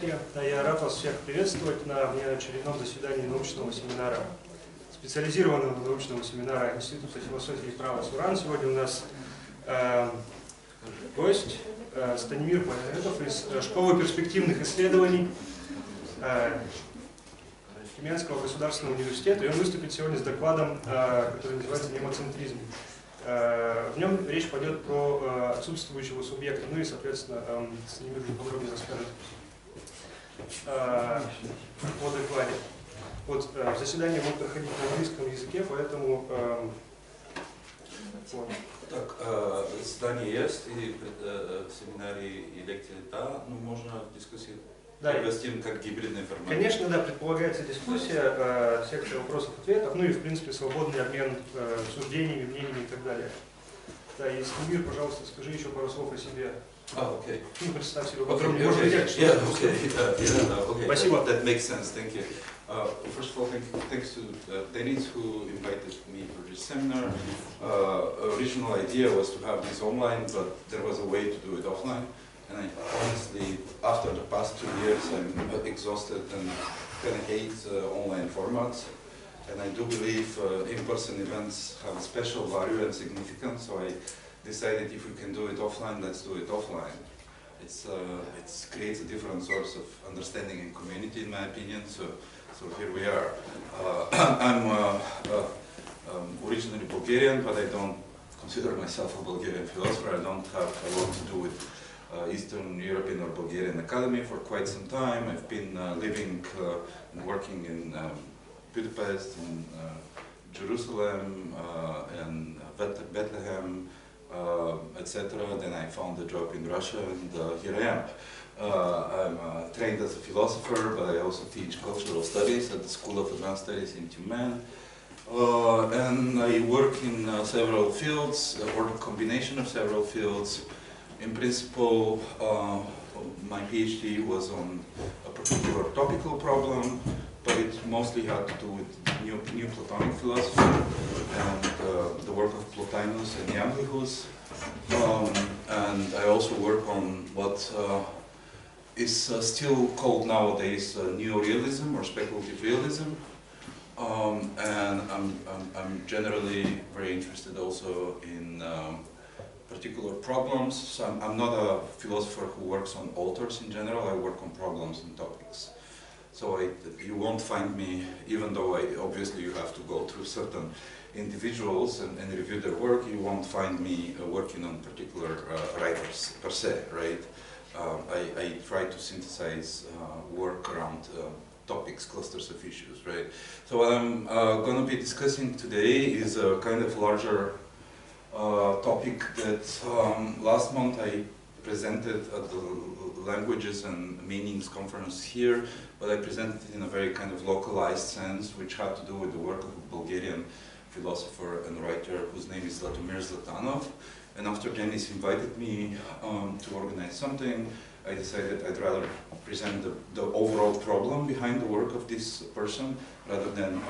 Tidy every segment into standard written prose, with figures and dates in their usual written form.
Я рад вас всех приветствовать на внеочередном заседании научного семинара, специализированного научного семинара Института философии и права СУРАН. Сегодня у нас гость Станимир Панайотов из Школы перспективных исследований Тюменского государственного университета. И он выступит сегодня с докладом, который называется «Немоцентризм». В нем речь пойдет про отсутствующего субъекта, ну и, соответственно, Станимир подробнее расскажет о докладе. Вот, заседание будет проходить на английском языке, поэтому... Вот. Так, заседание есть, и семинарии и лекции, да, ну можно дискуссии провести как гибридный формат. Конечно, да, предполагается дискуссия, секция вопросов-ответов, ну и, в принципе, свободный обмен суждениями, мнениями и так далее. Да, и Станимир, пожалуйста, скажи еще пару слов о себе. Okay. Ну, представь себе подробнее. Можно взять что-то. Спасибо. That makes sense. Thank you. First of all, thanks to Dennis who invited me for this seminar. Original idea was to have this online, but there was a way to do it offline. And I honestly, after the past 2 years, I'm exhausted and kind of hate online formats. And I do believe in-person events have a special value and significance. So I decided if we can do it offline, let's do it offline. It creates a different source of understanding and community, in my opinion. So here we are. I'm originally Bulgarian, but I don't consider myself a Bulgarian philosopher. I don't have a lot to do with Eastern European or Bulgarian academy for quite some time. I've been living and working in Budapest, in Jerusalem, and Bethlehem, etc. Then I found a job in Russia, and here I am. I'm trained as a philosopher, but I also teach cultural studies at the School of Advanced Studies in Tyumen. And I work in several fields, or a combination of several fields. In principle, my PhD was on a particular topical problem, but it mostly had to do with new Platonic philosophy and the work of Plotinus and Iamblichus. And I also work on what is still called nowadays neorealism or speculative realism. And I'm generally very interested also in particular problems. So I'm not a philosopher who works on authors in general. I work on problems and topics. So you won't find me, even though obviously you have to go through certain individuals and review their work, you won't find me working on particular writers per se, right? I try to synthesize work around topics, clusters of issues, right? So what I'm going to be discussing today is a kind of larger topic that last month I presented at the Languages and Meanings conference here, but I presented it in a very kind of localized sense, which had to do with the work of a Bulgarian philosopher and writer whose name is Stanimir Zlatanov. And after Dennis invited me to organize something, I decided I'd rather present the overall problem behind the work of this person rather than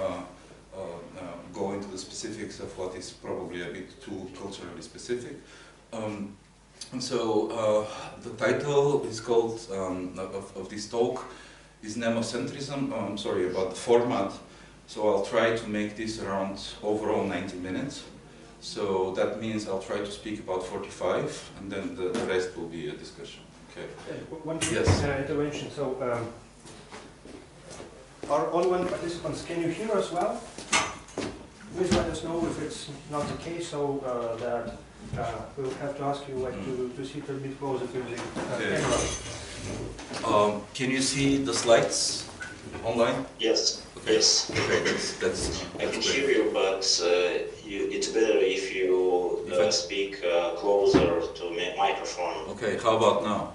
go into the specifics of what is probably a bit too culturally specific. And so the title is called, of this talk, is Nemocentrism. I'm sorry about the format, so I'll try to make this around overall 90 minutes. So that means I'll try to speak about 45, and then the rest will be a discussion. Okay. One intervention. So, our online participants, can you hear us well? Please let us know if it's not the case, so that we'll have to ask you to sit a bit closer to the camera. Can you see the slides online? Yes. Okay. Yes. Okay, that's I can hear you, but it's better if you speak closer to the microphone. Okay, how about now?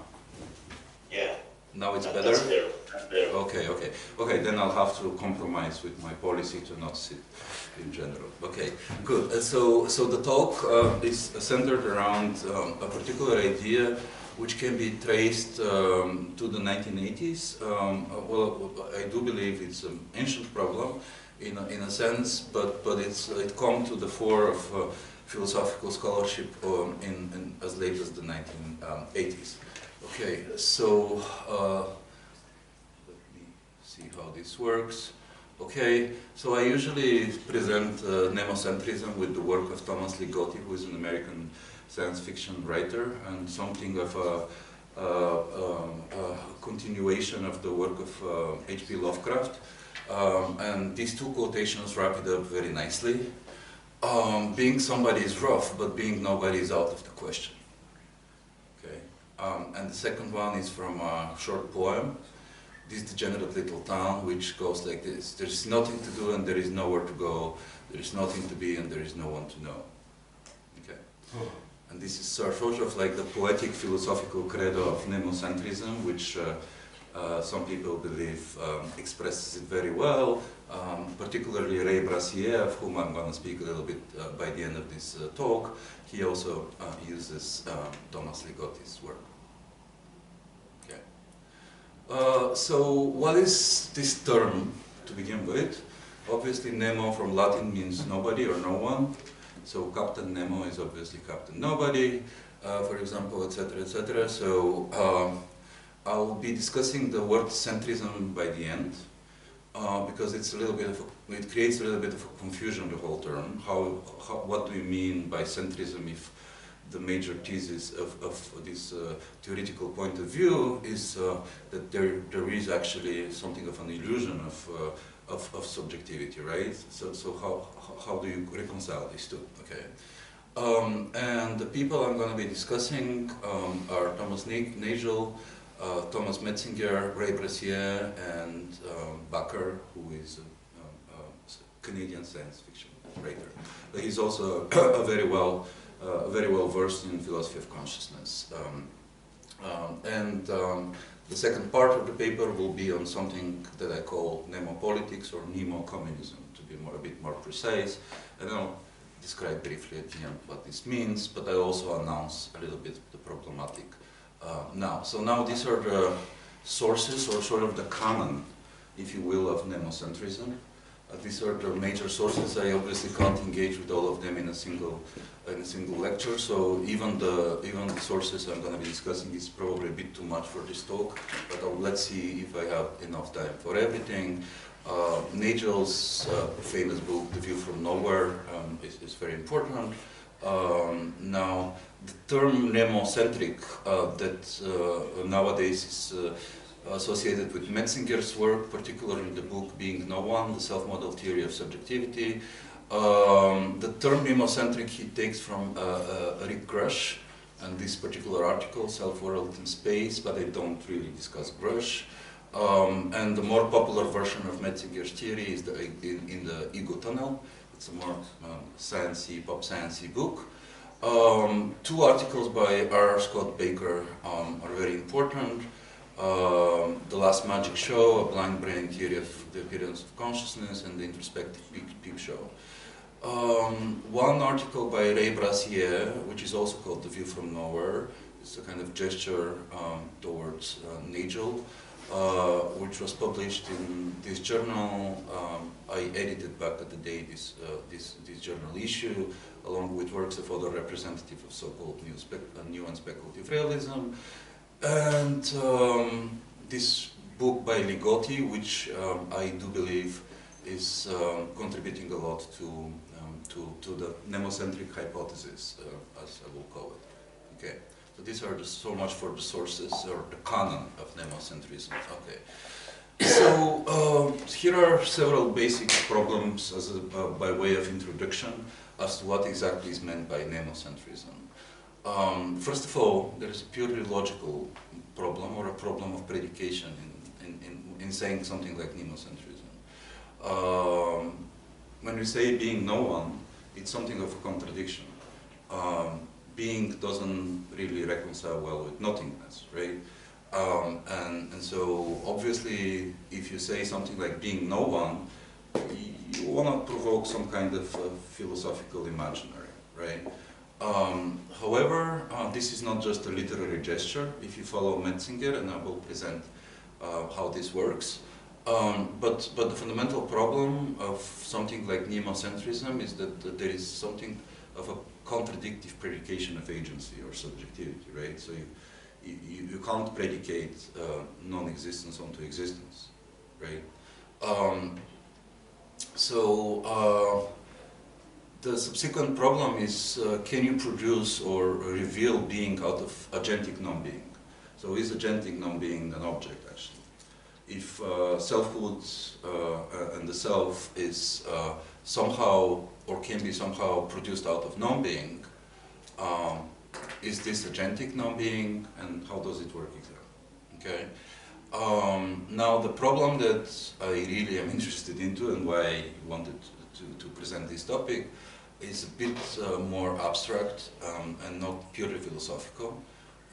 Yeah. Now it's better? That's better. Okay, then I'll have to compromise with my policy to not sit in general. Okay, good. So the talk is centered around a particular idea which can be traced to the 1980s. Well, I do believe it's an ancient problem in a sense, but it comes to the fore of philosophical scholarship in as late as the 1980s. Okay, so this works. Okay, so I usually present nemocentrism with the work of Thomas Nagel, who is an American science fiction writer, and something of a continuation of the work of H.P. Lovecraft. And these two quotations wrap it up very nicely. Being somebody is rough, but being nobody is out of the question. Okay, and the second one is from a short poem, This Degenerate Little Town, which goes like this: there is nothing to do and there is nowhere to go. There is nothing to be and there is no one to know. Okay, and this is sort of like the poetic philosophical credo of nemocentrism, which some people believe expresses it very well, particularly Ray Brassier, of whom I'm going to speak a little bit by the end of this talk. He also uses Thomas Nagel's work. Okay. So what is this term to begin with? Obviously, Nemo from Latin means nobody or no one. So Captain Nemo is obviously Captain Nobody, for example, etc., etc. So I'll be discussing the word centrism by the end, because it's a little bit of it creates a little bit of a confusion, the whole term. What do you mean by centrism if the major thesis of this theoretical point of view is that there is actually something of an illusion of subjectivity, right? So how do you reconcile these two? Okay. And the people I'm going to be discussing are Thomas Nagel, Thomas Metzinger, Ray Brassier, and Bakker, who is a Canadian science fiction writer. But he's also very well versed in philosophy of consciousness. The second part of the paper will be on something that I call nemopolitics or nemo-communism, to be a bit more precise. And I'll describe briefly at the end what this means, but I also announce a little bit the problematic now. So now these are the sources, or sort of the canon, if you will, of nemocentrism. These are the major sources. I obviously can't engage with all of them in a single lecture. So even the sources I'm going to be discussing is probably a bit too much for this talk. But let's see if I have enough time for everything. Nagel's famous book, The View from Nowhere, is very important. Now, the term nemocentric that nowadays is associated with Metzinger's work, particularly the book Being No One, the Self-Model Theory of Subjectivity. The term nemocentric he takes from Rick Grush, and this particular article, Self-World in Space, but I don't really discuss Grush. And the more popular version of Metzinger's theory is in the Ego Tunnel. It's a more sciencey, pop sciencey book. Two articles by R. Scott Baker are very important. The Last Magic Show, A Blind Brain Theory of the Appearance of Consciousness, and the Introspective Peep Show. One article by Ray Brassier, which is also called The View from Nowhere. It's a kind of gesture towards Nagel, which was published in this journal. I edited back at the day this journal issue, along with works of other representatives of so-called new and speculative realism. And this book by Ligotti, which I do believe is contributing a lot to the nemocentric hypothesis, as I will call it. Okay, so these are so much for the sources, or the canon of nemocentrism. Okay, so here are several basic problems by way of introduction as to what exactly is meant by nemocentrism. First of all, there is a purely logical problem, or a problem of predication in saying something like nemocentrism. When we say being no one, it's something of a contradiction. Being doesn't really reconcile well with nothingness, right? And so obviously, if you say something like being no one, you want to provoke some kind of philosophical imaginary, right? However, this is not just a literary gesture. If you follow Metzinger, and I will present how this works. But the fundamental problem of something like nemocentrism is that there is something of a contradictive predication of agency or subjectivity, right? So you can't predicate non-existence onto existence, right? The subsequent problem is, can you produce or reveal being out of agentic non-being? So is agentic non-being an object, actually? If selfhood and the self is somehow, or can be somehow produced out of non-being, is this agentic non-being, and how does it work exactly? Okay. Now the problem that I really am interested into, and why I wanted to present this topic, is a bit more abstract and not purely philosophical.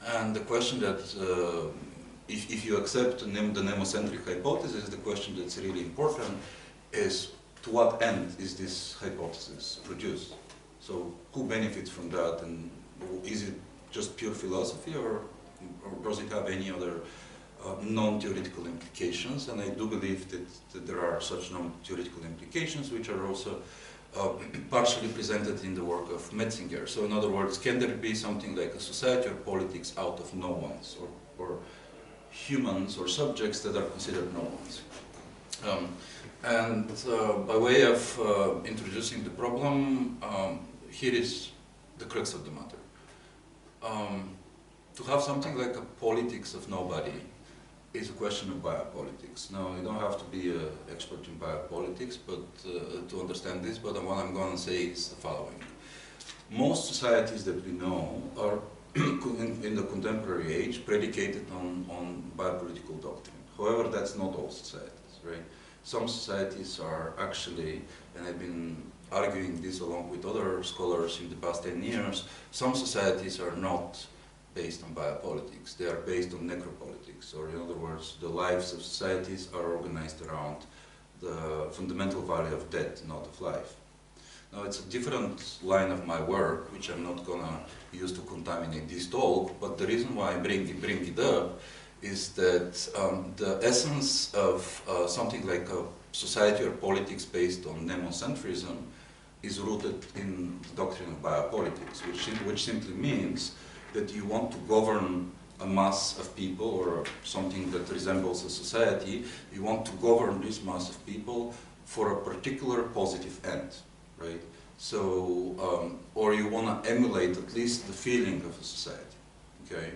And the question that, if you accept the nemocentric hypothesis, the question that's really important is, to what end is this hypothesis produced? So who benefits from that, and is it just pure philosophy, or does it have any other non-theoretical implications? And I do believe that there are such non-theoretical implications, which are also partially presented in the work of Metzinger. So in other words, can there be something like a society or politics out of no ones, or humans or subjects that are considered no ones? By way of introducing the problem, here is the crux of the matter. To have something like a politics of nobody is a question of biopolitics. Now, you don't have to be an expert in biopolitics but to understand this, but what I'm going to say is the following. Most societies that we know are, in the contemporary age, predicated on biopolitical doctrine. However, that's not all societies, right? Some societies are actually, and I've been arguing this along with other scholars in the past 10 years, some societies are not based on biopolitics. They are based on necropolitics, or in other words, the lives of societies are organized around the fundamental value of death, not of life. Now, it's a different line of my work, which I'm not going to use to contaminate this talk, but the reason why I bring it up is that the essence of something like a society or politics based on nemocentrism is rooted in the doctrine of biopolitics, which simply means that you want to govern a mass of people, or something that resembles a society. You want to govern this mass of people for a particular positive end, right? So, or you want to emulate at least the feeling of a society, okay?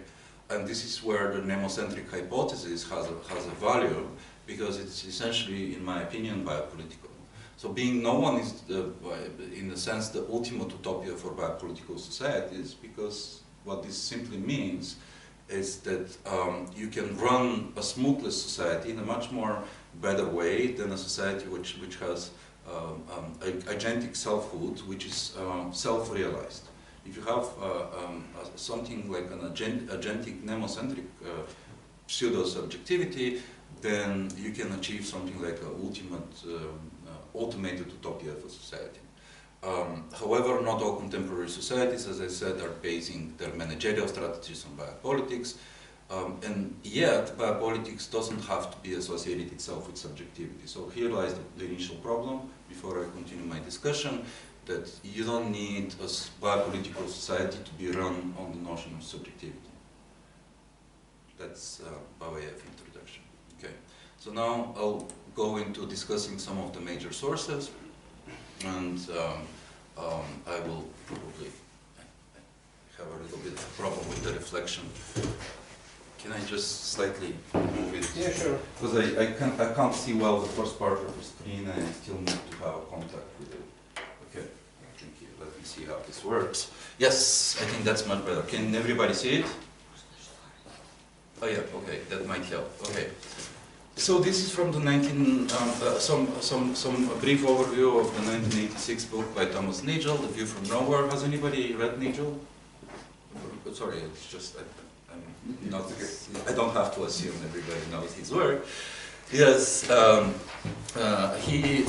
And this is where the nemocentric hypothesis has a value, because it's essentially, in my opinion, biopolitical. So being no one is, in a sense, the ultimate utopia for biopolitical societies, because what this simply means is that you can run a smoothless society in a much more better way than a society which has agentic selfhood, which is self-realized. If you have something like an agentic nemocentric pseudo-subjectivity, then you can achieve something like an ultimate automated utopia for society. However, not all contemporary societies, as I said, are basing their managerial strategies on biopolitics, and yet biopolitics doesn't have to be associated itself with subjectivity. So here lies the initial problem, before I continue my discussion, that you don't need a biopolitical society to be run on the notion of subjectivity. That's by way of introduction. Okay. So now I'll go into discussing some of the major sources, and I will probably have a little bit of a problem with the reflection. Can I just slightly move it? Yeah, sure. Because I can't see well the first part of the screen, and I still need to have a contact with it. Okay, thank you. Let me see how this works. Yes, I think that's much better. Can everybody see it? Oh yeah, okay, that might help. Okay. So this is from the some brief overview of the 1986 book by Thomas Nagel, The View from Nowhere. Has anybody read Nagel? Sorry, it's just I don't have to assume everybody knows his work. Yes, he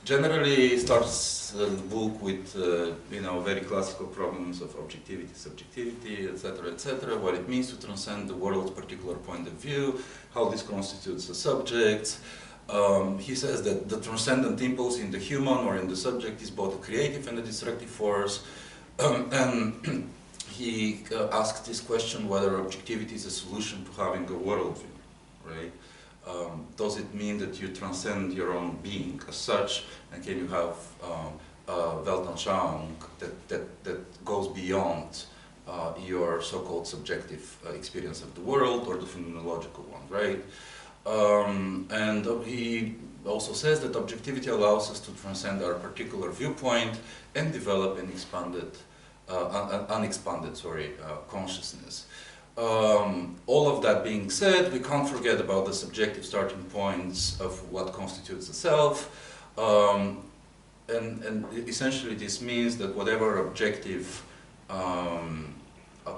generally starts the book with very classical problems of objectivity, subjectivity, etc., what it means to transcend the world's particular point of view, how this constitutes a subject. He says that the transcendent impulse in the human or in the subject is both a creative and a destructive force, and he asked this question whether objectivity is a solution to having a worldview, right? does it mean that you transcend your own being as such, and can you have Weltanschauung that goes beyond your so-called subjective experience of the world or the phenomenological one, right? And he also says that objectivity allows us to transcend our particular viewpoint and develop an unexpanded consciousness. All of that being said, we can't forget about the subjective starting points of what constitutes the self, and essentially this means that whatever objective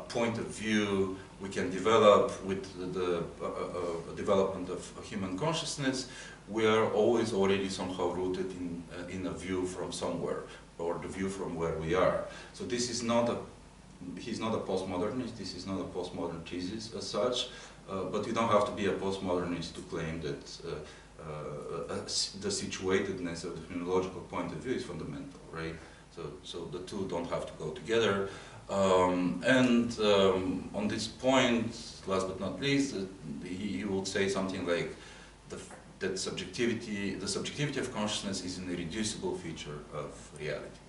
point of view we can develop with the development of human consciousness, we are always already somehow rooted in a view from somewhere, or the view from where we are. So this is not he's not a postmodernist, this is not a postmodern thesis as such, but you don't have to be a postmodernist to claim that the situatedness of the phenomenological point of view is fundamental, right? So the two don't have to go together. On this point, last but not least, he would say something like that the subjectivity of consciousness is an irreducible feature of reality.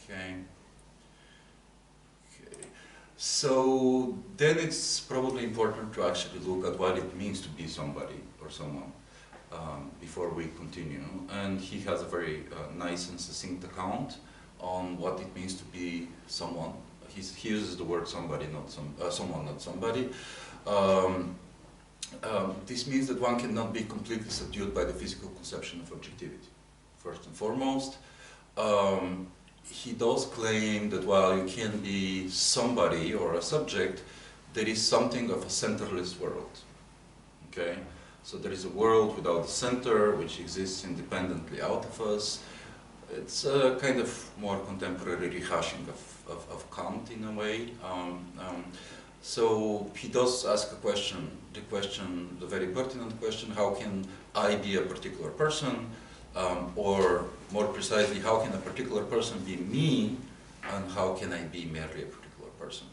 Okay. So then it's probably important to actually look at what it means to be somebody or someone before we continue. And he has a very nice and succinct account on what it means to be someone. He uses the word somebody, not someone, not somebody. This means that one cannot be completely subdued by the physical conception of objectivity, first and foremost. He does claim that while you can be somebody or a subject, there is something of a centerless world. Okay? So there is a world without a center, which exists independently out of us. It's a kind of more contemporary rehashing of Kant in a way. So he does ask a question, the very pertinent question, how can I be a particular person? Or more precisely, how can a particular person be me, and how can I be merely a particular person?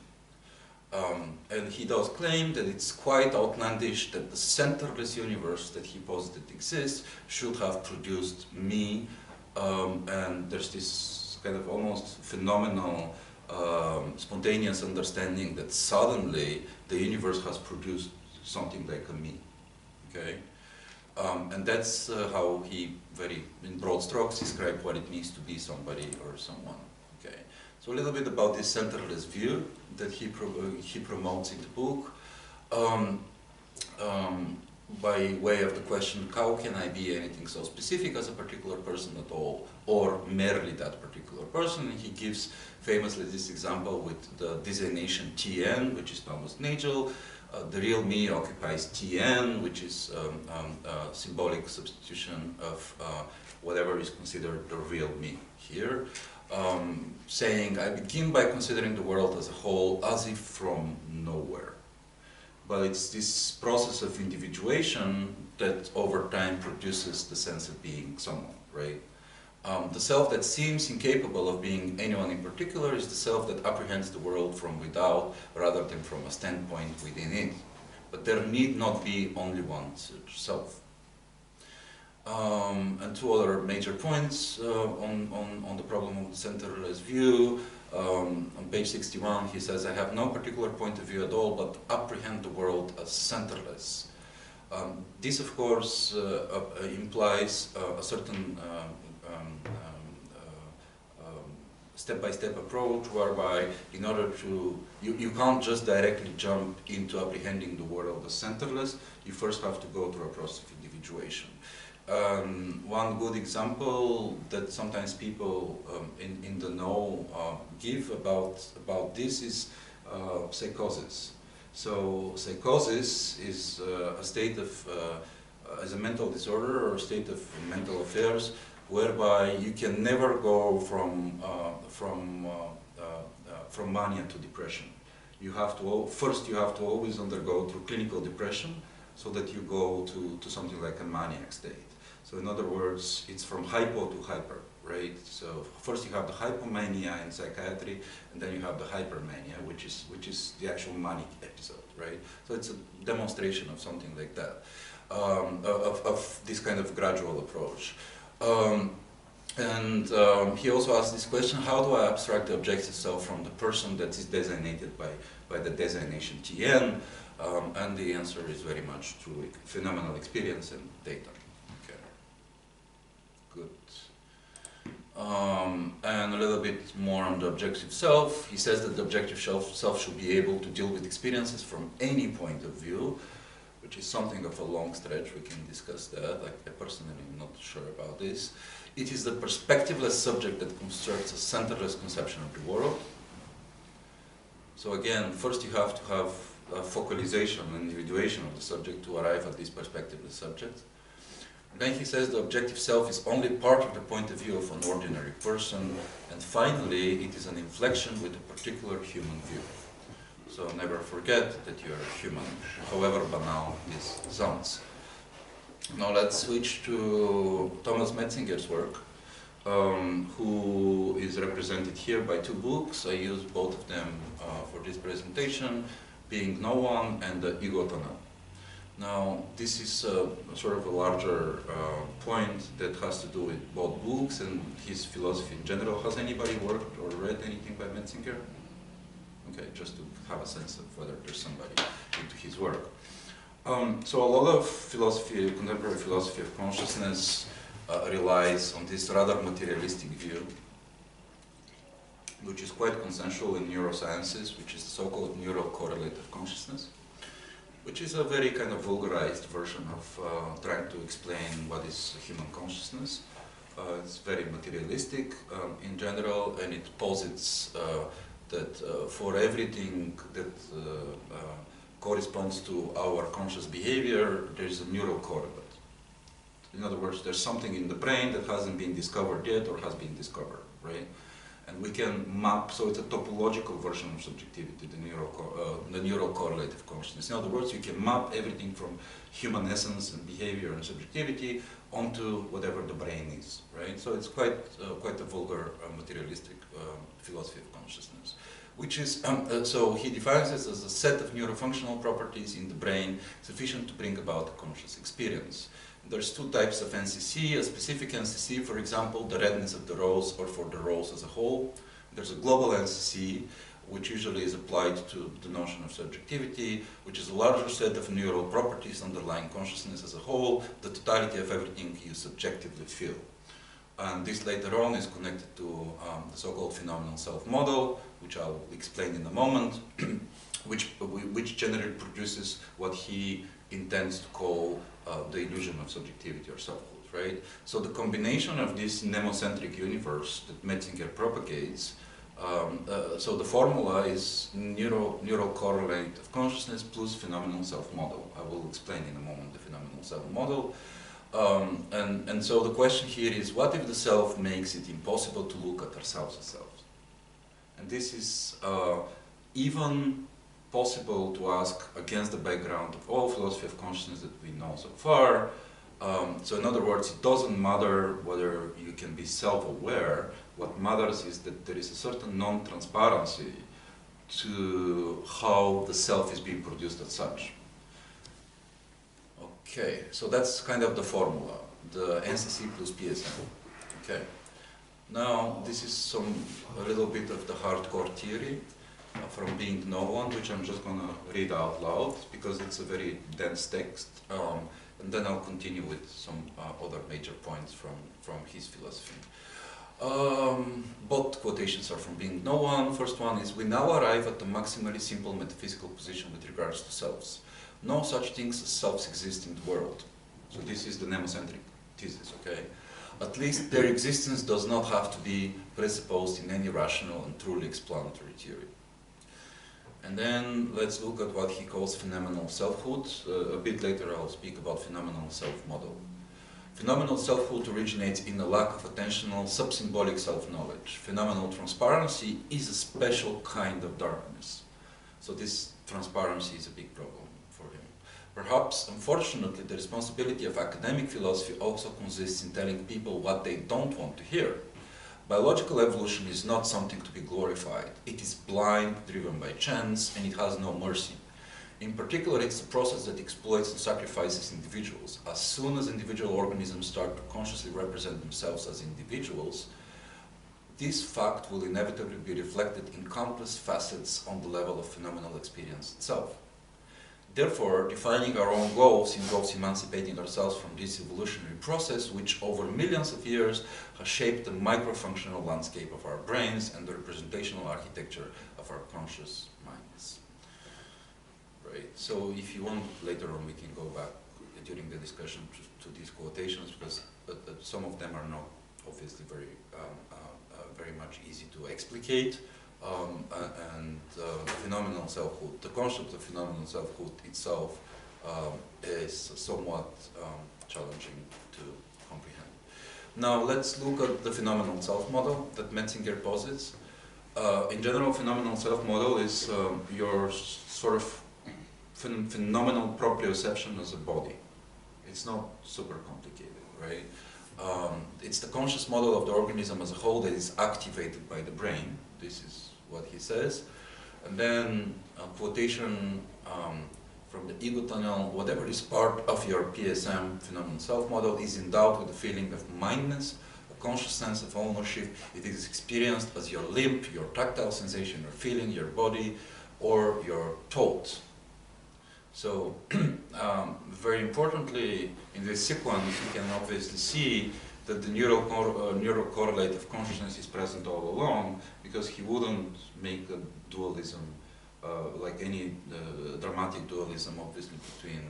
And he does claim that it's quite outlandish that the centerless universe that he posited exists should have produced me, and there's this kind of almost phenomenal spontaneous understanding that suddenly the universe has produced something like a me. Okay? And that's how he, very in broad strokes, described what it means to be somebody or someone. Okay, so a little bit about this centerless view that he promotes in the book, by way of the question, how can I be anything so specific as a particular person at all, or merely that particular person? And he gives famously this example with the designation Tn, which is Thomas Nagel. The real me occupies Tn, which is a symbolic substitution of whatever is considered the real me here, saying, I begin by considering the world as a whole as if from nowhere. But it's this process of individuation that over time produces the sense of being someone, right? The self that seems incapable of being anyone in particular is the self that apprehends the world from without rather than from a standpoint within it. But there need not be only one such self. And two other major points on the problem of the centerless view. On page 61 he says, I have no particular point of view at all, but apprehend the world as centerless. This of course implies a certain step-by-step approach whereby in order to, you can't just directly jump into apprehending the world as centerless, you first have to go through a process of individuation. One good example that sometimes people in the know give about this is psychosis. So psychosis is a state of, is a mental disorder or a state of mental affairs whereby you can never go from mania to depression. You have to, first you have to always undergo through clinical depression so that you go to something like a maniac state. So in other words, it's from hypo to hyper, right? So first you have the hypomania in psychiatry, and then you have the hypermania, which is the actual manic episode, right? So it's a demonstration of something like that. of this kind of gradual approach. He also asked this question: how do I abstract the objective self from the person that is designated by the designation Tn? And the answer is very much through phenomenal experience and data. Okay. Good. And a little bit more on the objective self. He says that the objective self should be able to deal with experiences from any point of view, which is something of a long stretch. We can discuss that. Like, I personally am not sure about this. It is the perspectiveless subject that constructs a centerless conception of the world. So again, first you have to have a focalization and individuation of the subject to arrive at this perspectiveless subject. Then he says the objective self is only part of the point of view of an ordinary person, and finally it is an inflection with a particular human view. So never forget that you are a human, however banal this sounds. Now let's switch to Thomas Metzinger's work, who is represented here by two books. I use both of them for this presentation, Being No One and the Ego Tunnel. Now, this is sort of a larger point that has to do with both books and his philosophy in general. Has anybody worked or read anything by Metzinger? Okay, just to have a sense of whether there's somebody into his work. So a lot of philosophy, contemporary philosophy of consciousness relies on this rather materialistic view, which is quite consensual in neurosciences, which is the so-called neurocorrelative consciousness, which is a very kind of vulgarized version of trying to explain what is human consciousness. It's very materialistic in general, and it posits that for everything that corresponds to our conscious behavior, there is a neural correlate. In other words, there's something in the brain that hasn't been discovered yet or has been discovered, right? And we can map, so it's a topological version of subjectivity, the neural correlative consciousness. In other words, you can map everything from human essence and behavior and subjectivity onto whatever the brain is, right? So it's quite a vulgar materialistic philosophy of consciousness, which is, so he defines it as a set of neurofunctional properties in the brain sufficient to bring about a conscious experience. There's two types of NCC, a specific NCC, for example, the redness of the rose, or for the rose as a whole. There's a global NCC, which usually is applied to the notion of subjectivity, which is a larger set of neural properties underlying consciousness as a whole, the totality of everything you subjectively feel. And this later on is connected to the so-called phenomenal self-model, which I'll explain in a moment, which generally produces what he intends to call the illusion of subjectivity or selfhood, right? So the combination of this nemocentric universe that Metzinger propagates, so the formula is neural correlate of consciousness plus phenomenal self-model. I will explain in a moment the phenomenal self-model. And so the question here is, what if the self makes it impossible to look at ourselves as selves? And this is even possible to ask against the background of all philosophy of consciousness that we know so far. So in other words, it doesn't matter whether you can be self-aware. What matters is that there is a certain non-transparency to how the self is being produced as such. Okay, so that's kind of the formula, the NCC plus PSM. Okay, now this is a little bit of the hardcore theory from Being No One, which I'm just going to read out loud because it's a very dense text, and then I'll continue with some other major points from his philosophy. Both quotations are from Being No One. First one is, we now arrive at the maximally simple metaphysical position with regards to selves. No such things as selves exist in the world. So this is the nemocentric thesis, okay? At least their existence does not have to be presupposed in any rational and truly explanatory theory. And then let's look at what he calls phenomenal selfhood. A bit later I'll speak about phenomenal self-model. Phenomenal selfhood originates in a lack of attentional, subsymbolic self-knowledge. Phenomenal transparency is a special kind of darkness. So this transparency is a big problem for him. Perhaps, unfortunately, the responsibility of academic philosophy also consists in telling people what they don't want to hear. Biological evolution is not something to be glorified. It is blind, driven by chance, and it has no mercy. In particular, it's the process that exploits and sacrifices individuals. As soon as individual organisms start to consciously represent themselves as individuals, this fact will inevitably be reflected in countless facets on the level of phenomenal experience itself. Therefore, defining our own goals involves emancipating ourselves from this evolutionary process, which over millions of years has shaped the micro-functional landscape of our brains and the representational architecture of our conscious minds. Right. So if you want, later on we can go back during the discussion to these quotations, because some of them are not obviously very much easy to explicate. Phenomenal selfhood, the concept of phenomenal selfhood itself is somewhat challenging to comprehend. Now let's look at the phenomenal self model that Metzinger posits. In general, phenomenal self model is your sort of phenomenal proprioception as a body. It's not super complicated, right? It's the conscious model of the organism as a whole that is activated by the brain. This is what he says. And then a quotation from the ego tunnel: whatever is part of your PSM phenomenal self model is endowed with a feeling of mindness, a conscious sense of ownership. It is experienced as your limb, your tactile sensation, your feeling, your body, or your thought. So, very importantly, in this sequence, you can obviously see that the neural correlate of consciousness is present all along, because he wouldn't make a dualism, like any dramatic dualism, obviously, between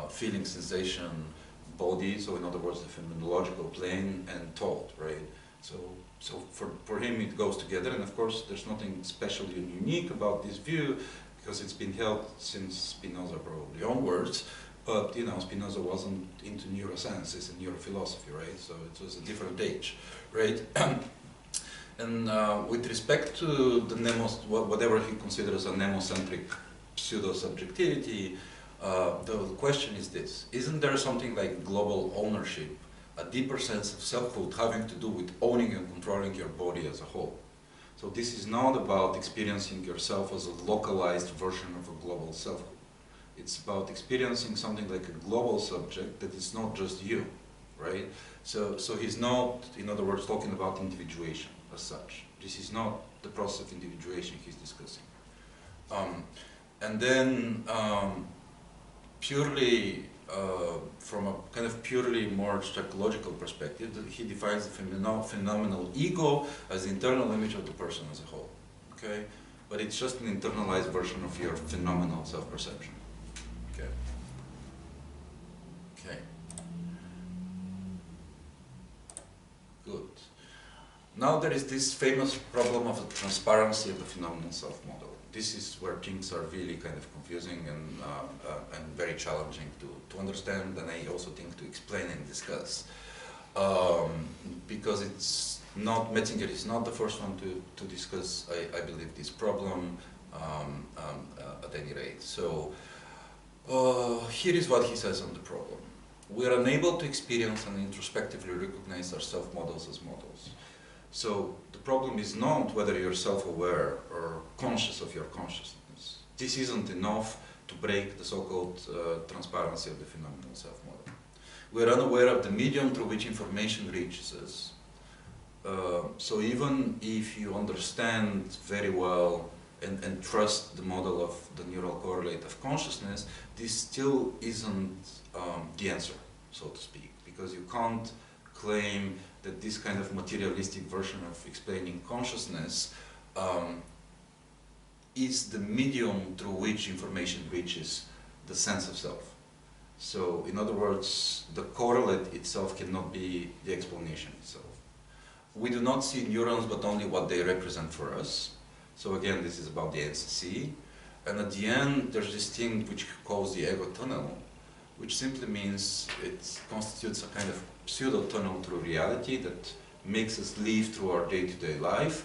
feeling, sensation, body, so in other words, the phenomenological plane, and thought, right? So for him, it goes together, and of course, there's nothing specially unique about this view, because it's been held since Spinoza probably onwards, but you know, Spinoza wasn't into neurosciences and neurophilosophy, right? So it was a different age, right? And with respect to the whatever he considers a nemocentric pseudo-subjectivity, the question is this: isn't there something like global ownership, a deeper sense of selfhood having to do with owning and controlling your body as a whole? So this is not about experiencing yourself as a localized version of a global selfhood. It's about experiencing something like a global subject that is not just you, right? So he's not, in other words, talking about individuation as such. This is not the process of individuation he's discussing. And then purely from a kind of purely more psychological perspective, he defines the phenomenal ego as the internal image of the person as a whole, okay? But it's just an internalized version of your phenomenal self-perception, okay? Okay. Good. Now there is this famous problem of the transparency of the phenomenal self-model. This is where things are really kind of confusing and very challenging to understand, and I also think to explain and discuss. Because it's not, Metzinger is not the first one to discuss, I believe, this problem at any rate. So here is what he says on the problem. We are unable to experience and introspectively recognize our self-models as models. So the problem is not whether you're self-aware or conscious of your consciousness. This isn't enough to break the so-called transparency of the phenomenal self-model. We're unaware of the medium through which information reaches us. So even if you understand very well and trust the model of the neural correlate of consciousness, this still isn't the answer, so to speak, because you can't claim that this kind of materialistic version of explaining consciousness is the medium through which information reaches the sense of self. So, in other words, the correlate itself cannot be the explanation itself. We do not see neurons, but only what they represent for us. So again, this is about the NCC. And at the end, there's this thing which calls the ego tunnel, which simply means it constitutes a kind of pseudo-tunnel through reality that makes us live through our day-to-day life,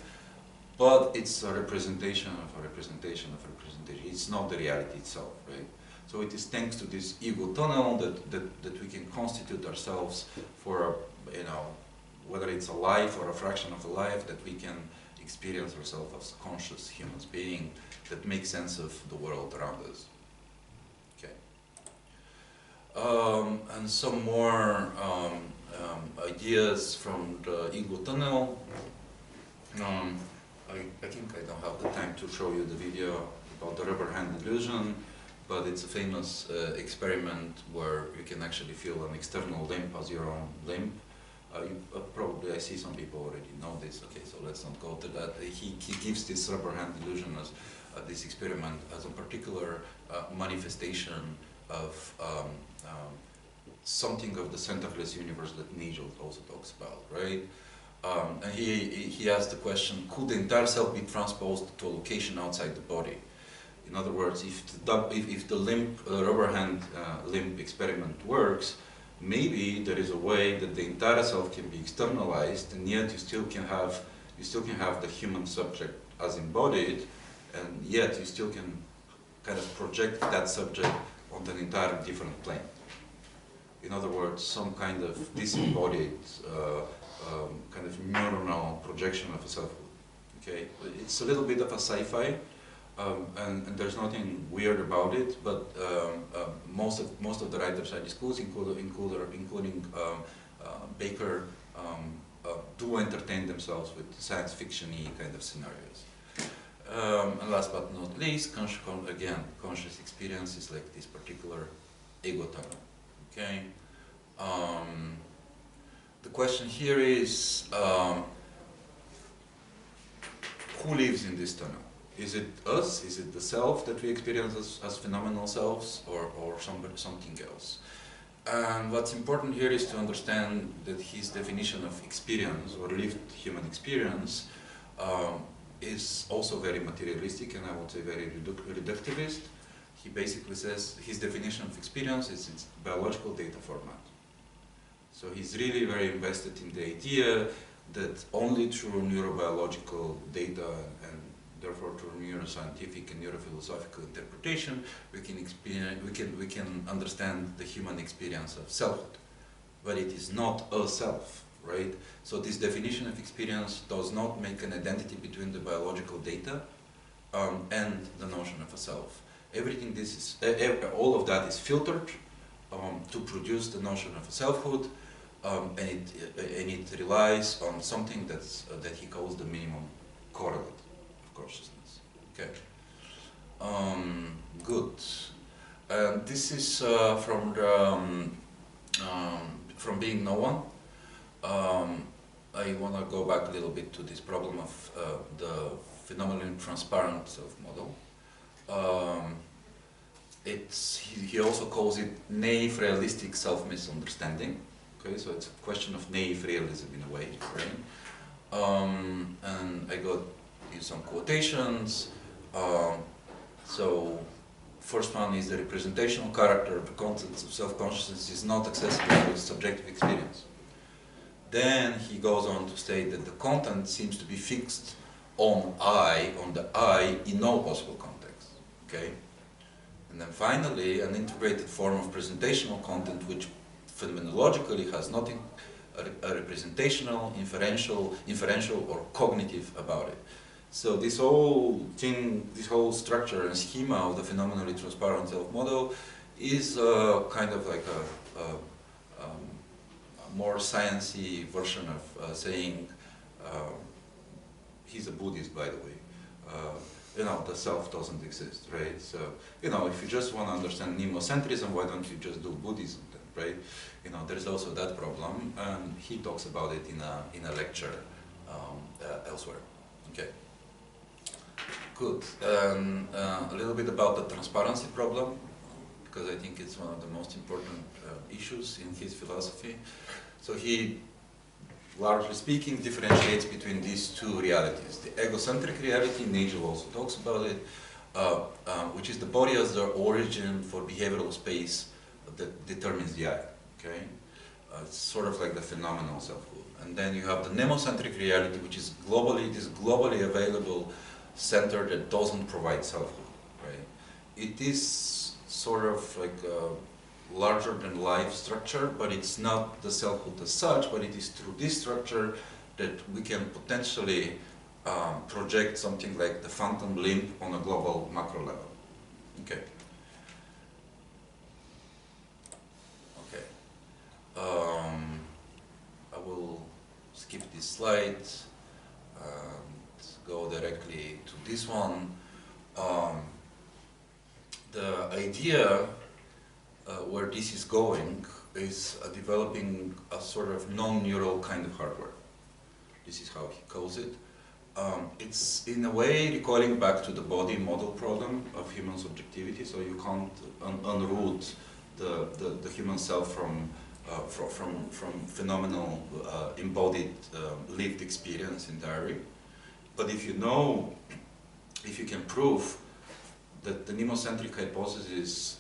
but it's a representation of a representation of a representation. It's not the reality itself, right? So it is thanks to this ego tunnel that we can constitute ourselves for, you know, whether it's a life or a fraction of a life, that we can experience ourselves as conscious human beings that make sense of the world around us. And some more ideas from the ego tunnel. I think I don't have the time to show you the video about the rubber hand illusion, but it's a famous experiment where you can actually feel an external limb as your own limb. Probably I see some people already know this, okay, so let's not go to that. He gives this rubber hand illusion as this experiment as a particular manifestation of something of the centerless universe that Nagel also talks about, right? And he asked the question, could the entire self be transposed to a location outside the body? In other words, if the limb, rubber hand limb experiment works, maybe there is a way that the entire self can be externalized, and yet you still can have the human subject as embodied, and yet you still can kind of project that subject on an entirely different plane. In other words, some kind of disembodied kind of neuronal projection of a selfhood. Okay, it's a little bit of a sci-fi, and there's nothing weird about it. But most of the writers I discuss, including Baker, do entertain themselves with science fiction-y kind of scenarios. And last but not least, conscious experience is like this particular ego tunnel. Okay. The question here is, who lives in this tunnel? Is it us? Is it the self that we experience as phenomenal selves, or something else? And what's important here is to understand that his definition of experience, or lived human experience, is also very materialistic, and I would say very reductivist. He basically says his definition of experience is its biological data format. So he's really very invested in the idea that only through neurobiological data and therefore through neuroscientific and neurophilosophical interpretation we can understand the human experience of selfhood. But it is not a self, right? So this definition of experience does not make an identity between the biological data and the notion of a self. Everything all of that is filtered to produce the notion of a selfhood, and it relies on something that he calls the minimum correlate of consciousness. Okay. Good. This is from being no one. I want to go back a little bit to this problem of the phenomenally transparent self-model. He also calls it naive realistic self-misunderstanding. Okay, so it's a question of naive realism in a way, right? And I got some quotations. So first one is the representational character of the concepts of self-consciousness is not accessible to subjective experience. Then he goes on to state that the content seems to be fixed on the I in no possible context. Okay? And then finally, an integrated form of presentational content which phenomenologically has nothing representational, inferential or cognitive about it. So this whole thing, this whole structure and schema of the phenomenally transparent self-model is kind of like a more sciencey version of saying, he's a Buddhist, by the way, you know, the self doesn't exist, right? So, you know, if you just want to understand nemocentrism, why don't you just do Buddhism then, right? You know, there's also that problem, and he talks about it in a lecture elsewhere. Okay. Good. A little bit about the transparency problem, because I think it's one of the most important issues in his philosophy. So he, largely speaking, differentiates between these two realities. The egocentric reality, Nagel also talks about it, which is the body as the origin for behavioral space that determines the I. Okay? It's sort of like the phenomenal selfhood. And then you have the nemocentric reality, which is globally available center that doesn't provide selfhood. Right? It is sort of like a larger than life structure, but it's not the selfhood as such, but it is through this structure that we can potentially project something like the phantom limb on a global macro level. Okay. this slide and go directly to this one. The idea where this is going is developing a sort of non-neural kind of hardware. This is how he calls it. It's in a way recalling back to the body model problem of human subjectivity, so you can't unroot the human self from phenomenal embodied lived experience entirely. But if you know, if you can prove that the nemocentric hypothesis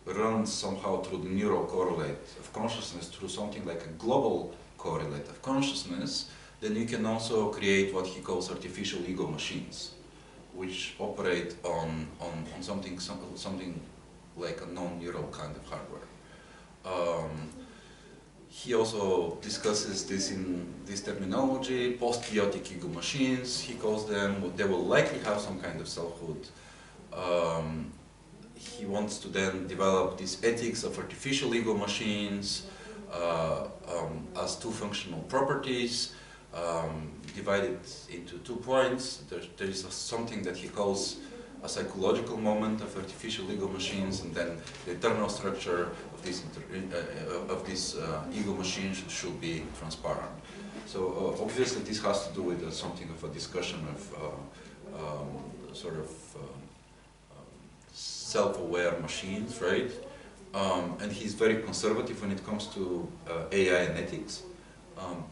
runs somehow through the neural correlate of consciousness, through something like a global correlate of consciousness, then you can also create what he calls artificial ego machines, which operate on something like a non-neural kind of hardware. He also discusses this in this terminology, post-biotic ego machines, he calls them. They will likely have some kind of selfhood. He wants to then develop these ethics of artificial ego machines as two functional properties, divided into 2 points. There is something that he calls a psychological moment of artificial ego machines, and then the internal structure of these ego machines should be transparent. So obviously this has to do with something of a discussion of sort of self-aware machines, right? And he's very conservative when it comes to AI and ethics.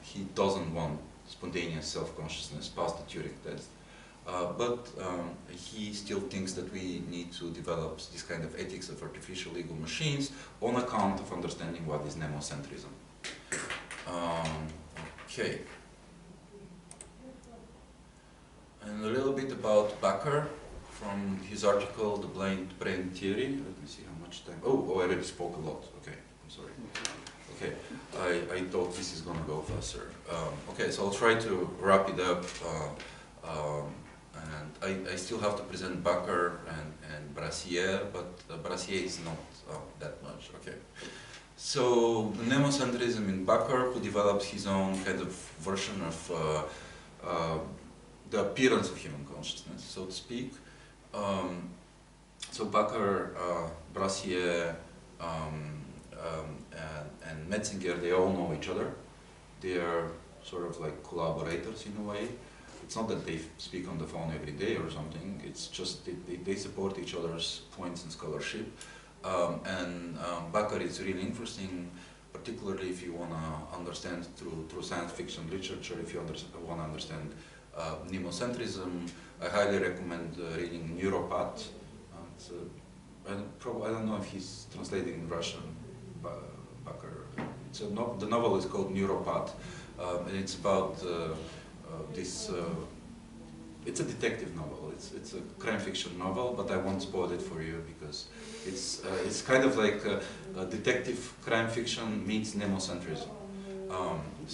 He doesn't want spontaneous self-consciousness past the Turing test. But he still thinks that we need to develop this kind of ethics of artificial ego machines on account of understanding what is nemocentrism. Okay. And a little bit about Bakker from his article, The Blind Brain Theory. Let me see how much time. Oh, I already spoke a lot. Okay, I'm sorry. Okay, I thought this is going to go faster. Okay, so I'll try to wrap it up. And I still have to present Bakker and Brassier, but Brassier is not that much. Okay. So the nemocentrism in Bakker, who develops his own kind of version of the appearance of human consciousness, so to speak. So Bakker, Brassier, and Metzinger, they all know each other. They are sort of like collaborators in a way. It's not that they speak on the phone every day or something, it's just they support each other's points in scholarship. Bakker is really interesting, particularly if you want to understand through science fiction literature, if you want to understand nemocentrism. I highly recommend reading Neuropath. I don't know if he's translated in Russian, Bakker. The novel is called Neuropath, and it's about this. It's a detective novel. It's a crime fiction novel, but I won't spoil it for you because it's kind of like a detective crime fiction meets nemocentrism.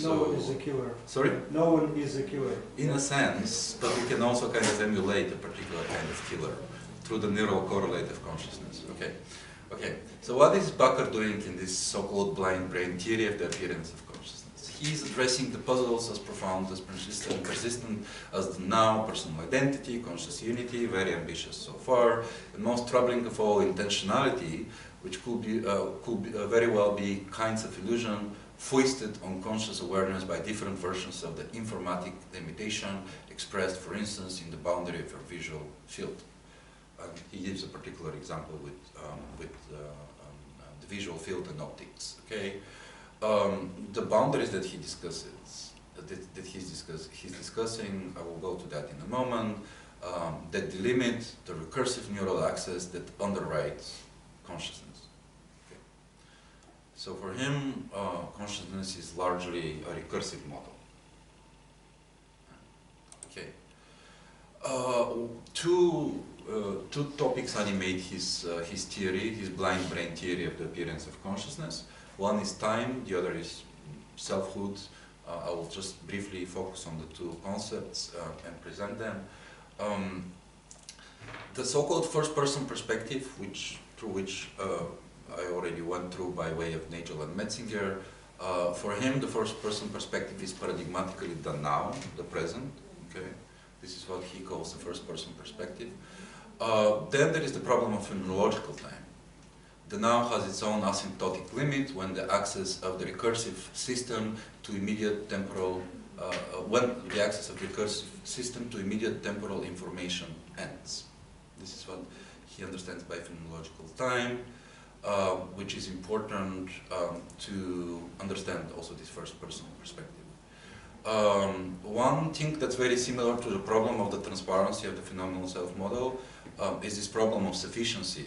No one is a killer. Sorry? No one is a killer. In a sense, but we can also kind of emulate a particular kind of killer through the neural correlate of consciousness. Okay. Okay. So what is Bakker doing in this so-called blind brain theory of the appearance of consciousness? He's addressing the puzzles as profound, as persistent as the now, personal identity, conscious unity, very ambitious so far, and most troubling of all, intentionality, which could very well be kinds of illusion foisted on conscious awareness by different versions of the informatic limitation expressed, for instance, in the boundary of a visual field. He gives a particular example with the visual field and optics. Okay, the boundaries that he discusses, that he's discussing, I will go to that in a moment. That delimit the recursive neural access that underwrites consciousness. Okay. So for him, consciousness is largely a recursive model. Okay. Two topics animate his theory, his blind brain theory of the appearance of consciousness. One is time, the other is selfhood. I will just briefly focus on the two concepts and present them. The so-called first-person perspective, through which I already went through by way of Nagel and Metzinger, For him, the first-person perspective is paradigmatically the now, the present. Okay, this is what he calls the first-person perspective. Then there is the problem of phenomenological time. The now has its own asymptotic limit when the access of the recursive system to immediate temporal information ends. This is what he understands by phenomenological time, which is important to understand also this first-person perspective. One thing that's very similar to the problem of the transparency of the phenomenal self-model is this problem of sufficiency.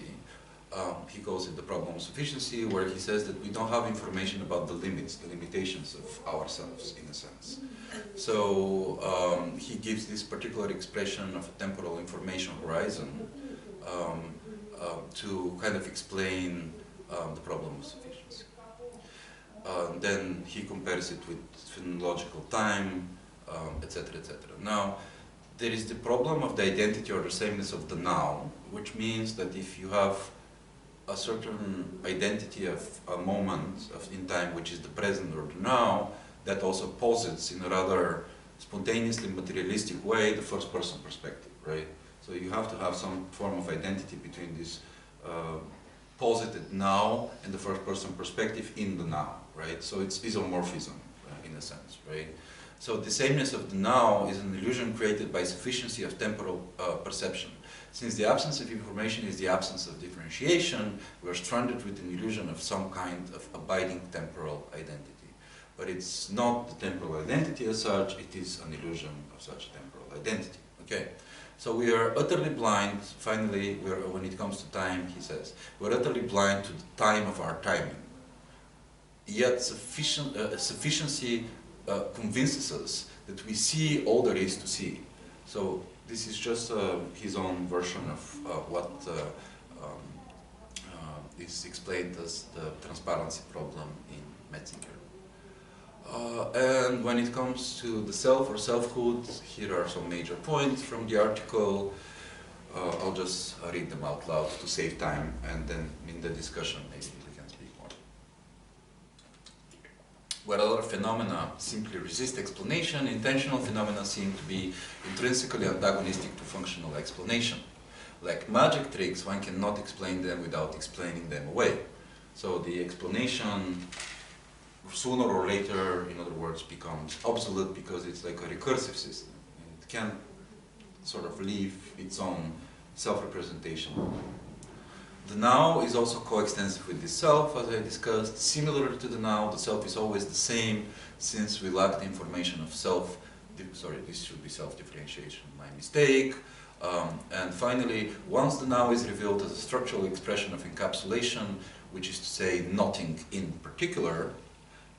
He calls it the problem of sufficiency, where he says that we don't have information about the limits, the limitations of ourselves, in a sense. So he gives this particular expression of a temporal information horizon to kind of explain the problem of sufficiency. Then he compares it with phenomenological time, etc., etc. Now, there is the problem of the identity or the sameness of the now, which means that if you have a certain identity of a moment in time, which is the present or the now, that also posits in a rather spontaneously materialistic way the first-person perspective, right? So you have to have some form of identity between this posited now and the first-person perspective in the now, right? So it's isomorphism in a sense, right? So the sameness of the now is an illusion created by sufficiency of temporal perception. Since the absence of information is the absence of differentiation, we are stranded with an illusion of some kind of abiding temporal identity. But it's not the temporal identity as such, it is an illusion of such temporal identity. Okay. So we are utterly blind, finally, when it comes to time, he says, we're utterly blind to the time of our timing. Yet sufficiency convinces us that we see all there is to see. So this is just his own version of what is explained as the transparency problem in Metzinger. And when it comes to the self or selfhood, here are some major points from the article. I'll just read them out loud to save time, and then in the discussion maybe we can speak more. Where other phenomena simply resist explanation, intentional phenomena seem to be intrinsically antagonistic to functional explanation. Like magic tricks, one cannot explain them without explaining them away. So the explanation sooner or later, in other words, becomes obsolete because it's like a recursive system. It can sort of leave its own self-representation. The now is also coextensive with the self, as I discussed. Similar to the now, the self is always the same, since we lack the information of self. Sorry, this should be self-differentiation, my mistake. And finally, once the now is revealed as a structural expression of encapsulation, which is to say nothing in particular,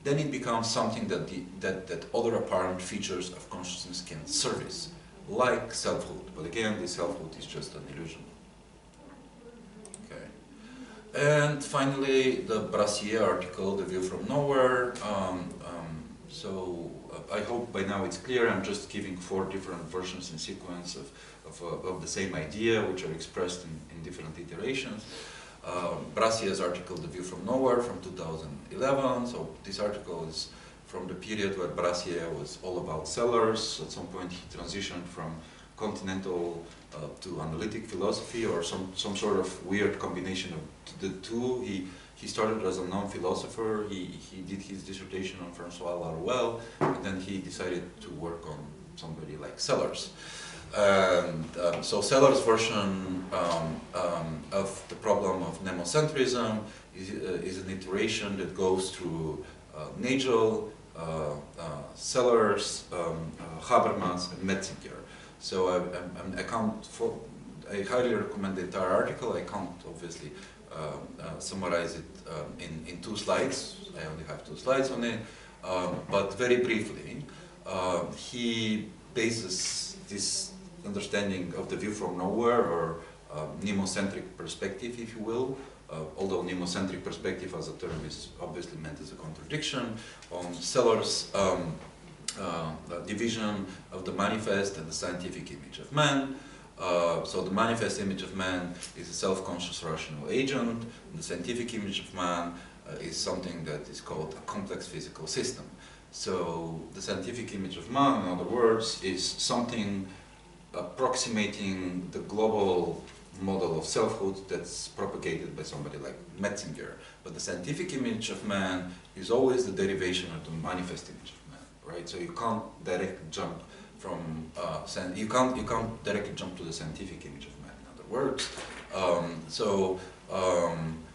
then it becomes something that other apparent features of consciousness can service, like selfhood. But again, this selfhood is just an illusion. Okay. And finally, the Brassier article, The View from Nowhere. I hope by now it's clear. I'm just giving 4 different versions in sequence of the same idea, which are expressed in different iterations. Brassier's article, The View from Nowhere, from 2011. So this article is from the period where Brassier was all about sellers. At some point he transitioned from continental to analytic philosophy, or some sort of weird combination of the two. He started as a non-philosopher. He did his dissertation on François Laruelle, and then he decided to work on somebody like Sellers. And so Sellers' version of the problem of nemocentrism is an iteration that goes through Nagel, Sellers, Habermas, and Metzinger. So I highly recommend the entire article. I can't obviously summarize it in 2 slides. I only have 2 slides on it, but very briefly, he bases this understanding of the view from nowhere, or nemocentric perspective, if you will, although nemocentric perspective as a term is obviously meant as a contradiction, on Sellers' division of the manifest and the scientific image of man. So the manifest image of man is a self-conscious rational agent, and the scientific image of man is something that is called a complex physical system. So the scientific image of man, in other words, is something approximating the global model of selfhood that's propagated by somebody like Metzinger. But the scientific image of man is always the derivation of the manifest image of man, right? So you can't directly jump from you can't directly jump to the scientific image of man. In other words,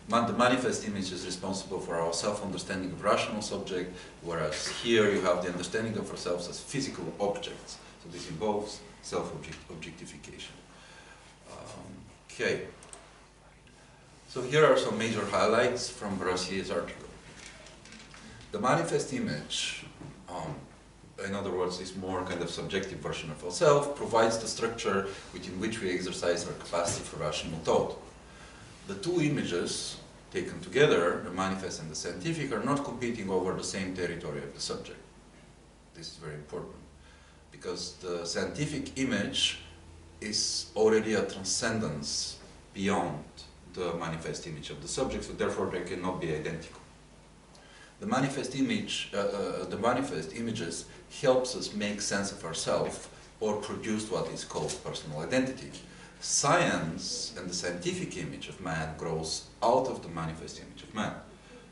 the manifest image is responsible for our self-understanding of rational subject, whereas here you have the understanding of ourselves as physical objects. So this involves self-objectification. Okay. So here are some major highlights from Brassier's article. The manifest image, in other words, is more kind of subjective version of ourselves, provides the structure within which we exercise our capacity for rational thought. The two images taken together, the manifest and the scientific, are not competing over the same territory of the subject. This is very important, because the scientific image is already a transcendence beyond the manifest image of the subject, so therefore they cannot be identical. The manifest image, the manifest images helps us make sense of ourselves or produce what is called personal identity. Science and the scientific image of man grows out of the manifest image of man.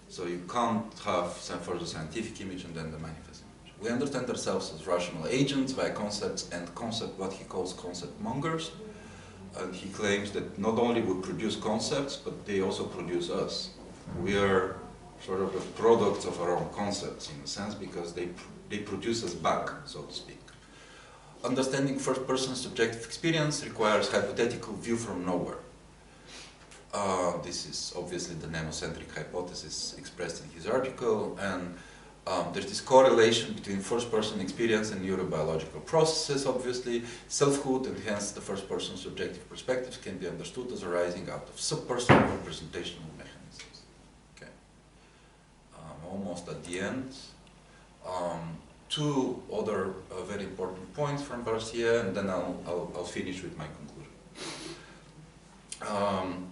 So you can't have for the scientific image and then the manifest image. We understand ourselves as rational agents via concepts and what he calls concept mongers. And he claims that not only we produce concepts, but they also produce us. We are sort of the products of our own concepts in a sense, because they produce us back, so to speak. Understanding first-person subjective experience requires hypothetical view from nowhere. This is obviously the nemocentric hypothesis expressed in his article, and there's this correlation between first-person experience and neurobiological processes, obviously. Selfhood, and hence the first-person subjective perspectives, can be understood as arising out of subpersonal representational mechanisms. Okay. Almost at the end. Two other very important points from Brassier, and then I'll finish with my conclusion.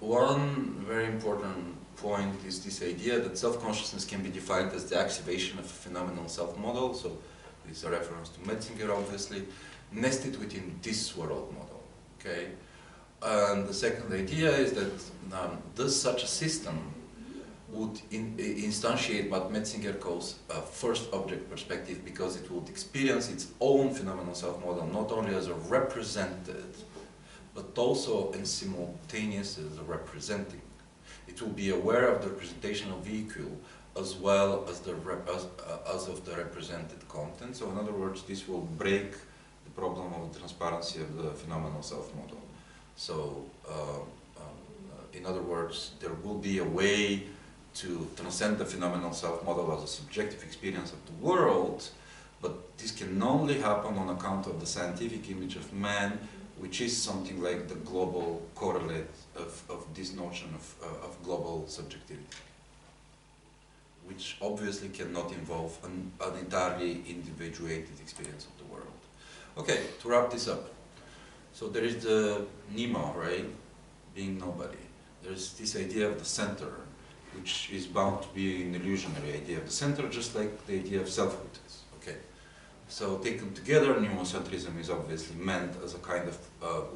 One very important point is this idea that self-consciousness can be defined as the activation of a phenomenal self-model, so this is a reference to Metzinger, obviously, nested within this world model. Okay? And the second idea is that does such a system would instantiate what Metzinger calls a first object perspective, because it would experience its own phenomenal self-model not only as a represented, but also and simultaneously as a representing. It will be aware of the representational vehicle as well as of the represented content. So in other words, this will break the problem of the transparency of the phenomenal self-model. So in other words, there will be a way to transcend the phenomenal self-model as a subjective experience of the world, but this can only happen on account of the scientific image of man, which is something like the global correlate of this notion of global subjectivity, which obviously cannot involve an entirely individuated experience of the world. Okay, to wrap this up. So there is the Nemo, right? Being nobody. There's this idea of the center, which is bound to be an illusionary idea of the center, just like the idea of selfhood is. Okay. So taken together, nemocentrism is obviously meant as a kind of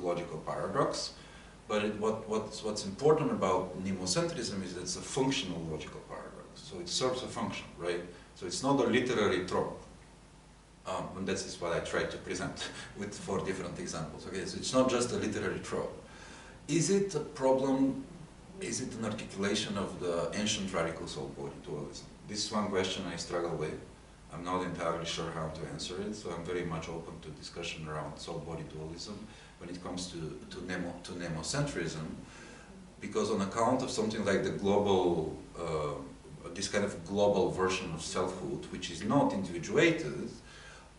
logical paradox, but what's important about nemocentrism is that it's a functional logical paradox. So it serves a function, right? So it's not a literary trope. And that is what I tried to present with 4 different examples. Okay, so it's not just a literary trope. Is it a problem? Is it an articulation of the ancient radical soul-body dualism? This is one question I struggle with. I'm not entirely sure how to answer it, so I'm very much open to discussion around soul-body dualism when it comes to nemocentrism, because on account of something like the global, this kind of global version of selfhood, which is not individuated,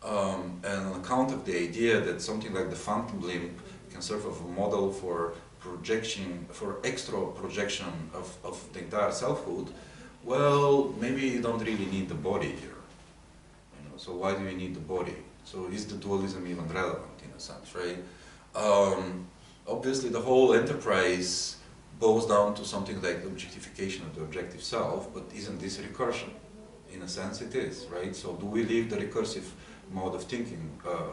and on account of the idea that something like the phantom limb can serve as a model for projection, for extra projection of the entire selfhood, well, maybe you don't really need the body here. You know, so why do you need the body? So is the dualism even relevant in a sense, right? Obviously the whole enterprise boils down to something like the objectification of the objective self, but isn't this recursion? In a sense it is, right? So do we leave the recursive mode of thinking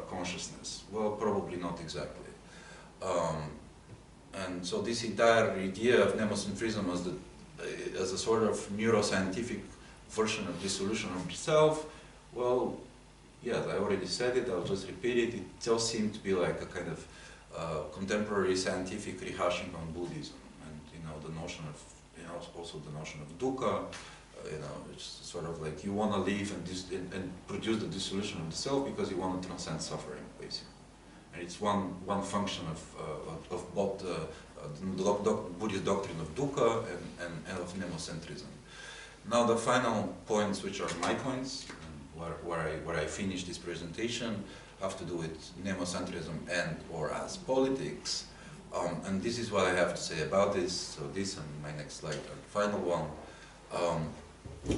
consciousness? Well, probably not exactly. And so this entire idea of nemocentrism as a sort of neuroscientific version of dissolution of the self, well, yes, I already said it, I'll just repeat it. It just seemed to be like a kind of contemporary scientific rehashing on Buddhism, and the notion of, also the notion of dukkha. It's sort of like you want to live and produce the dissolution of the self because you want to transcend suffering, basically. And it's one function of both the Buddhist doctrine of dukkha and of nemocentrism. Now the final points, which are my points, where I finish this presentation, have to do with nemocentrism and or as politics. And this is what I have to say about this. So this and my next slide are the final one.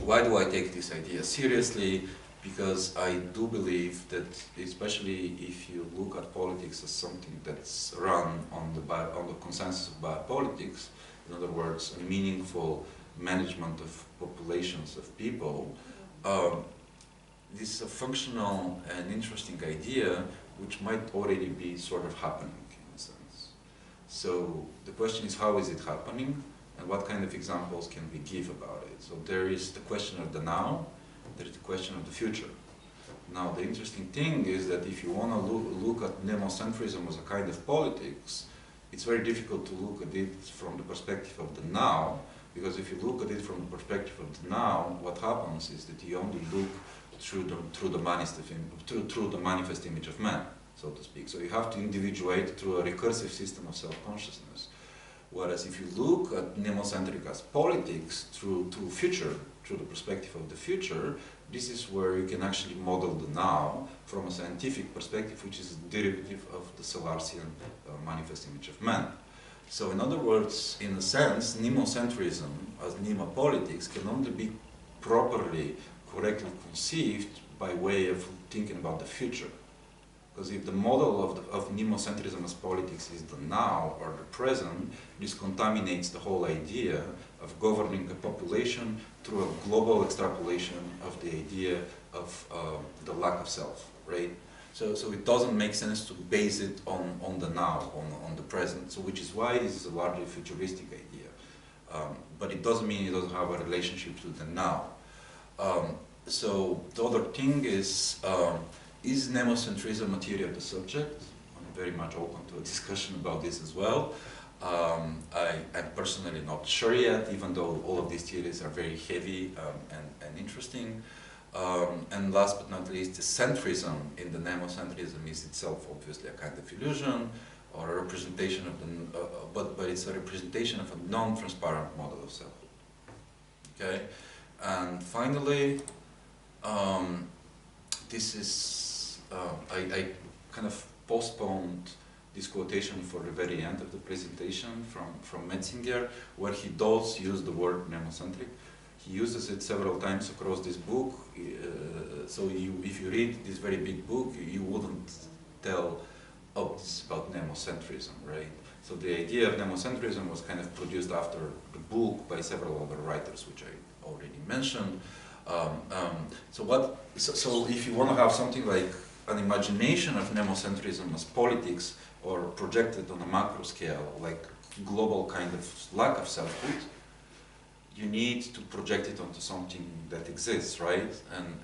Why do I take this idea seriously? Because I do believe that, especially if you look at politics as something that's run on the consensus of biopolitics, in other words, a meaningful management of populations of people, this is a functional and interesting idea which might already be sort of happening in a sense. So the question is, how is it happening? And what kind of examples can we give about it? So there is the question of the now, there is the question of the future. Now the interesting thing is that if you want to look at nemocentrism as a kind of politics, it's very difficult to look at it from the perspective of the now, because if you look at it from the perspective of the now, what happens is that you only look through the manifest image of man, so to speak. So you have to individuate through a recursive system of self-consciousness. Whereas if you look at nemocentric as politics through future, through the perspective of the future, this is where you can actually model the now from a scientific perspective, which is a derivative of the Salarsian manifest image of man. So in other words, in a sense, nemocentrism as nemopolitics can only be properly, correctly conceived by way of thinking about the future. Because if the model of nemocentrism as politics is the now or the present, this contaminates the whole idea of governing a population through a global extrapolation of the idea of the lack of self, right? So it doesn't make sense to base it on the now, on the present, so which is why this is a largely futuristic idea. But it doesn't mean it doesn't have a relationship to the now. So the other thing is nemocentrism a theory of the subject? I'm very much open to a discussion about this as well. I'm personally not sure yet, even though all of these theories are very heavy and interesting. And last but not least, the centrism in the nemocentrism is itself obviously a kind of illusion or a representation of the, but it's a representation of a non-transparent model of self. Okay, and finally, this is, I kind of postponed this quotation for the very end of the presentation from Metzinger, where he does use the word nemocentric. He uses it several times across this book, so if you read this very big book, you wouldn't tell, oh, this is about nemocentrism, right? So the idea of nemocentrism was kind of produced after the book by several other writers, which I already mentioned. So if you want to have something like an imagination of nemocentrism as politics, or projected on a macro scale, like global kind of lack of selfhood, you need to project it onto something that exists, right?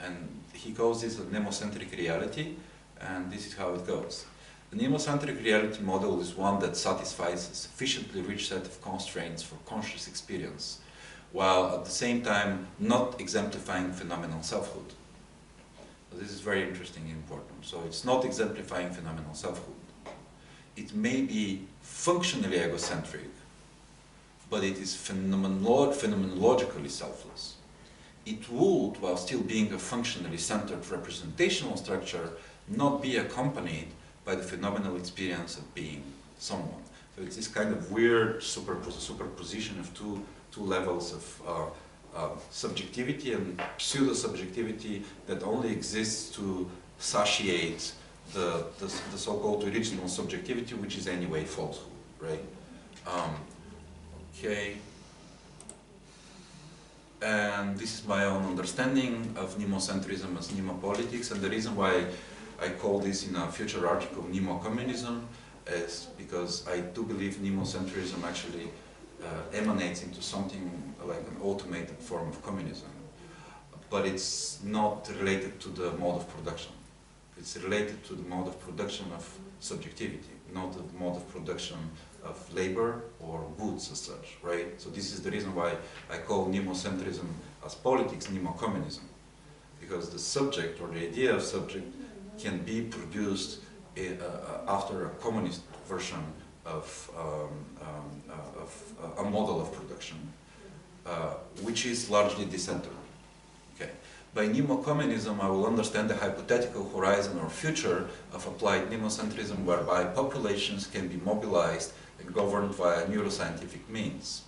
And he calls this a nemocentric reality, and this is how it goes. The nemocentric reality model is one that satisfies a sufficiently rich set of constraints for conscious experience, while at the same time not exemplifying phenomenal selfhood. So this is very interesting and important. So it's not exemplifying phenomenal selfhood. It may be functionally egocentric, but it is phenomenologically selfless. It would, while still being a functionally centered representational structure, not be accompanied by the phenomenal experience of being someone. So it's this kind of weird superposition of two levels of subjectivity and pseudo-subjectivity that only exists to satiate the so-called original subjectivity, which is anyway falsehood, right? Okay. And this is my own understanding of nemocentrism as nemopolitics, and the reason why I call this in a future article nemocommunism is because I do believe nemocentrism actually emanates into something like an automated form of communism. But it's not related to the mode of production. It's related to the mode of production of subjectivity, not the mode of production of labor or goods as such, right? So this is the reason why I call nemocentrism as politics nemocommunism, because the subject or the idea of subject can be produced after a communist version of a model of production, which is largely decentered. Okay. By nemocommunism, I will understand the hypothetical horizon or future of applied nemocentrism, whereby populations can be mobilized and governed via neuroscientific means.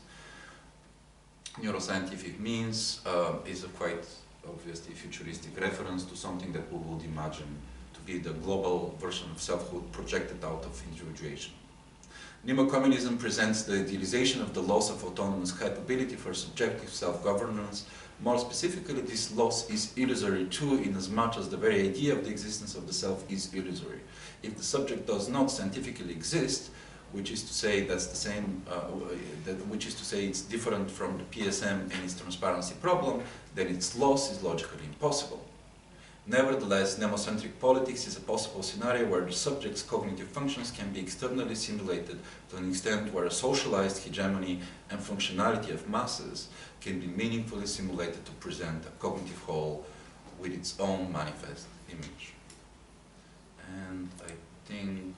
Neuroscientific means is a quite obviously futuristic reference to something that we would imagine to be the global version of selfhood projected out of individuation. Nemocommunism presents the idealization of the loss of autonomous capability for subjective self-governance. More specifically, this loss is illusory too, in as much as the very idea of the existence of the self is illusory. If the subject does not scientifically exist, which is to say that's the same, which is to say it's different from the PSM and its transparency problem, then its loss is logically impossible. Nevertheless, nemocentric politics is a possible scenario where the subject's cognitive functions can be externally simulated to an extent where a socialized hegemony and functionality of masses can be meaningfully simulated to present a cognitive whole with its own manifest image. And I think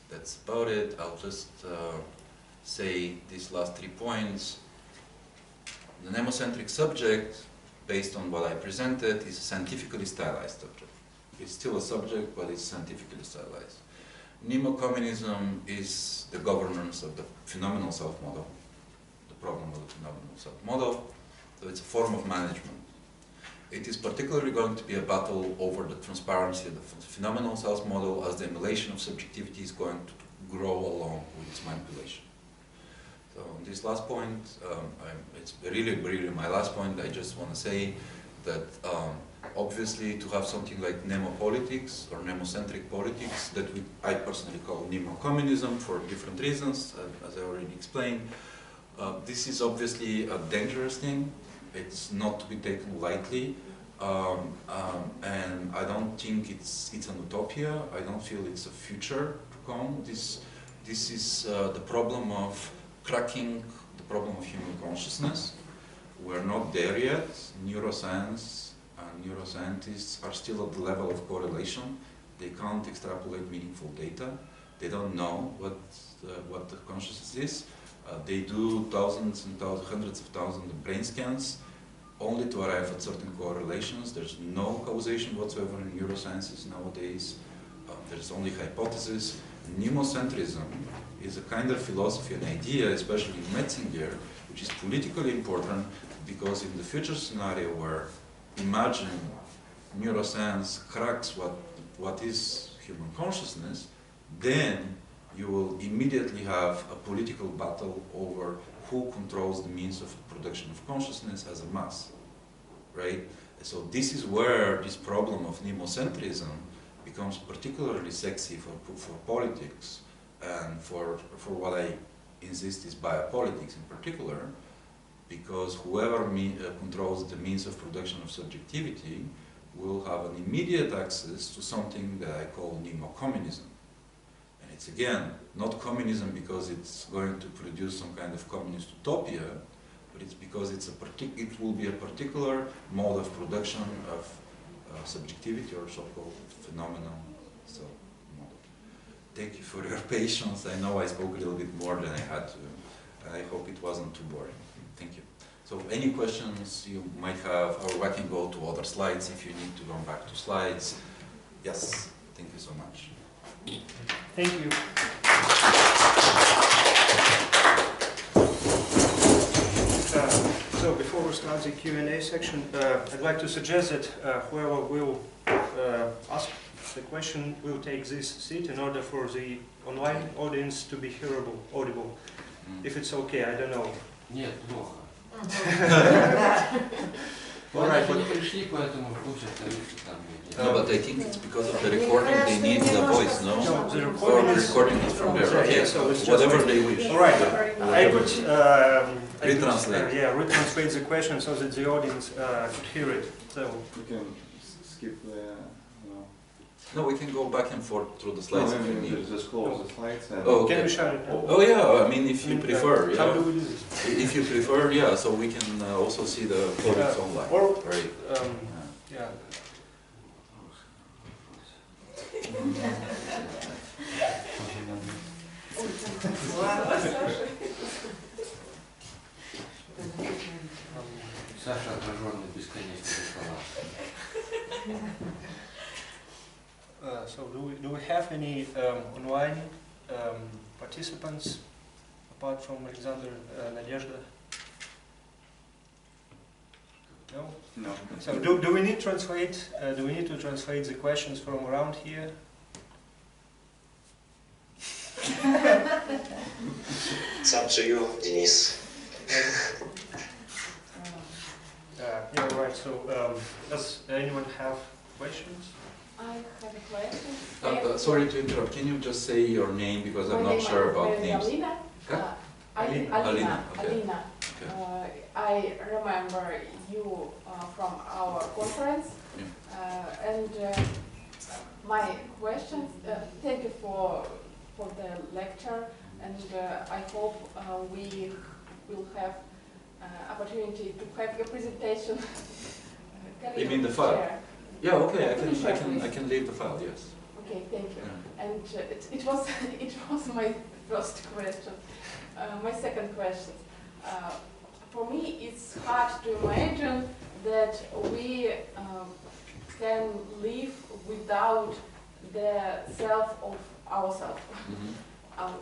that's about it. I'll just say these last 3 points. The nemocentric subject, based on what I presented, is a scientifically stylized subject. It's still a subject, but it's scientifically stylized. Nemocommunism is the governance of the phenomenal self-model, the problem of the phenomenal self-model, so it's a form of management. It is particularly going to be a battle over the transparency of the phenomenal self-model, as the emulation of subjectivity is going to grow along with its manipulation. So on this last point, it's really my last point. I just want to say that obviously to have something like nemopolitics or nemocentric politics that I personally call nemocommunism for different reasons, as I already explained, this is obviously a dangerous thing. It's not to be taken lightly, and I don't think it's an utopia. I don't feel it's a future to come. This is the problem of cracking the problem of human consciousness. We're not there yet. Neuroscience and neuroscientists are still at the level of correlation. They can't extrapolate meaningful data. They don't know what the consciousness is. They do thousands and hundreds of thousands of brain scans only to arrive at certain correlations. There's no causation whatsoever in neurosciences nowadays. There's only hypothesis. Nemocentrism is a kind of philosophy, an idea, especially in Metzinger, which is politically important because in the future scenario where imagine neuroscience cracks what is human consciousness, then you will immediately have a political battle over who controls the means of production of consciousness as a mass, right? So this is where this problem of nemocentrism becomes particularly sexy for politics and for what I insist is biopolitics in particular, because whoever controls the means of production of subjectivity will have an immediate access to something that I call nemocommunism. And it's again, not communism because it's going to produce some kind of communist utopia, but it's because it will be a particular mode of production of subjectivity or so-called phenomenal self-model. Thank you for your patience. I know I spoke a little bit more than I had to, and I hope it wasn't too boring. Thank you. So any questions you might have, or I can go to other slides if you need to go back to slides. Yes, thank you so much. Thank you. So before we start the Q&A section, I'd like to suggest that whoever will ask the question will take this seat in order for the online audience to be audible. If it's okay, I don't know. Нет, плохо. All right, Они but пришли, поэтому учат там. No, but I think it's because of the recording, they need the voice, no? no, the Or the recording is from there, right? Yeah, so it's just Whatever like- they wish. all right, I could Retranslate. retranslate the question so that the audience could hear it. So We can skip the, No, we can go back and forth through the no, slides if I you mean, need. just close the slides and. Oh, can okay. we share it now? Oh yeah, I mean if you prefer, How do yeah. we do this? If you prefer, yeah, so we can also see the products online, Or right? yeah. Саша отраженный бесконечный слова. So do we have any online participants apart from Alexander Nadezhda? No. No. So do we need translate? Do we need to translate the questions from around here? It's up to you, Denis. Yeah, right. So does anyone have questions? I have a question. Sorry to interrupt, can you just say your name because I'm My not name sure is about names? Alina. Huh? Alina. Alina, okay. Alina. Okay. I remember you from our conference, and my question. Thank you for the lecture, and I hope we will have opportunity to have your presentation. You mean the file? Share. Yeah, okay, I Can you share, can please? leave the file, yes. Okay, thank you. Yeah. And it was it was my first question. My second question. For me, it's hard to imagine that we can live without the self of ourselves. I'm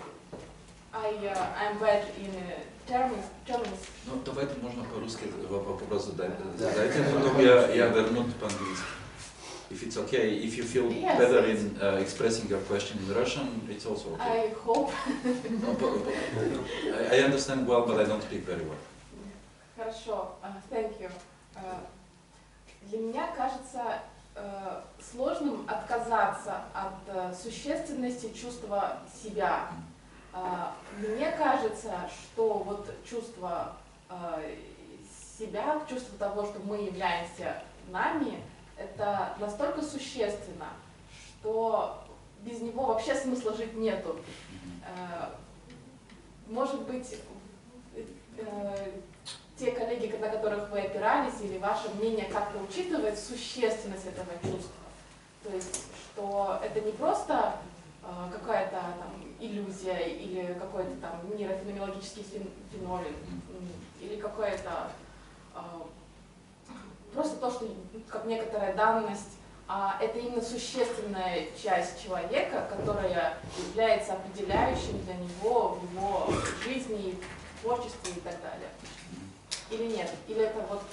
bad in terms. Ну, давайте можно по-русски вопрос задайте, потом я верну по-английски. If it's okay, if you feel Yes, better yes. in expressing your question in Russian, it's also okay. I hope. I understand well, but I don't speak very well. Хорошо, thank you. Для меня кажется сложным отказаться от существенности чувства себя. Мне кажется, что вот чувство себя, чувство того, что мы являемся нами, это настолько существенно, что без него вообще смысла жить нету. Может быть, те коллеги, на которых вы опирались, или ваше мнение как-то учитывает существенность этого чувства. То есть, что это не просто какая-то там иллюзия или какой-то там нейрофеноменологический феномен, или какое-то просто то, что как некоторая данность, а это именно существенная часть человека, которая является определяющим для него в его жизни, творчестве и так далее. Или нет? Или это вот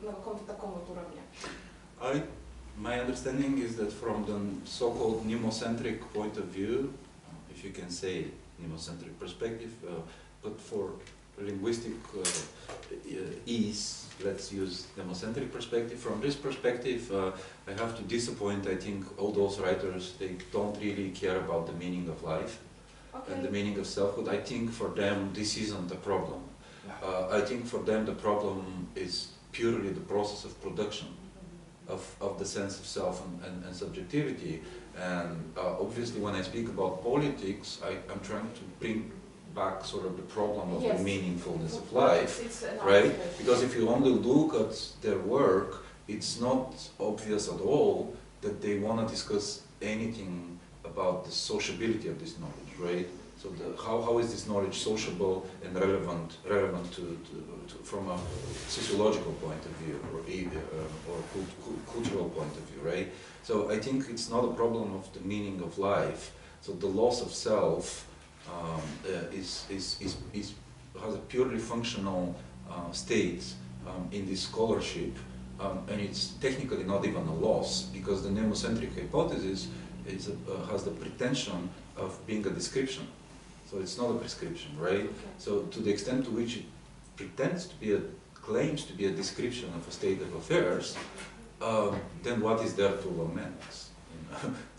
на каком-то таком вот уровне? My understanding is that from the so-called nemocentric point of view, if you can say nemocentric perspective, but for linguistic ease, let's use nemocentric perspective. From this perspective, I have to disappoint, I think, all those writers. They don't really care about the meaning of life and the meaning of selfhood. I think for them this isn't a problem. I think for them the problem is purely the process of production of the sense of self and subjectivity. And obviously when I speak about politics, I'm trying to bring back sort of the problem of the meaningfulness of life, right? Because if you only look at their work, it's not obvious at all that they want to discuss anything about the sociability of this knowledge, right? So how is this knowledge sociable and relevant to from a sociological point of view or cultural point of view, right? So I think it's not a problem of the meaning of life. So the loss of self has a purely functional state in this scholarship, and it's technically not even a loss because the nemocentric hypothesis has the pretension of being a description. So it's not a prescription, right? So to the extent to which it pretends to be claims to be a description of a state of affairs, then what is there to lament?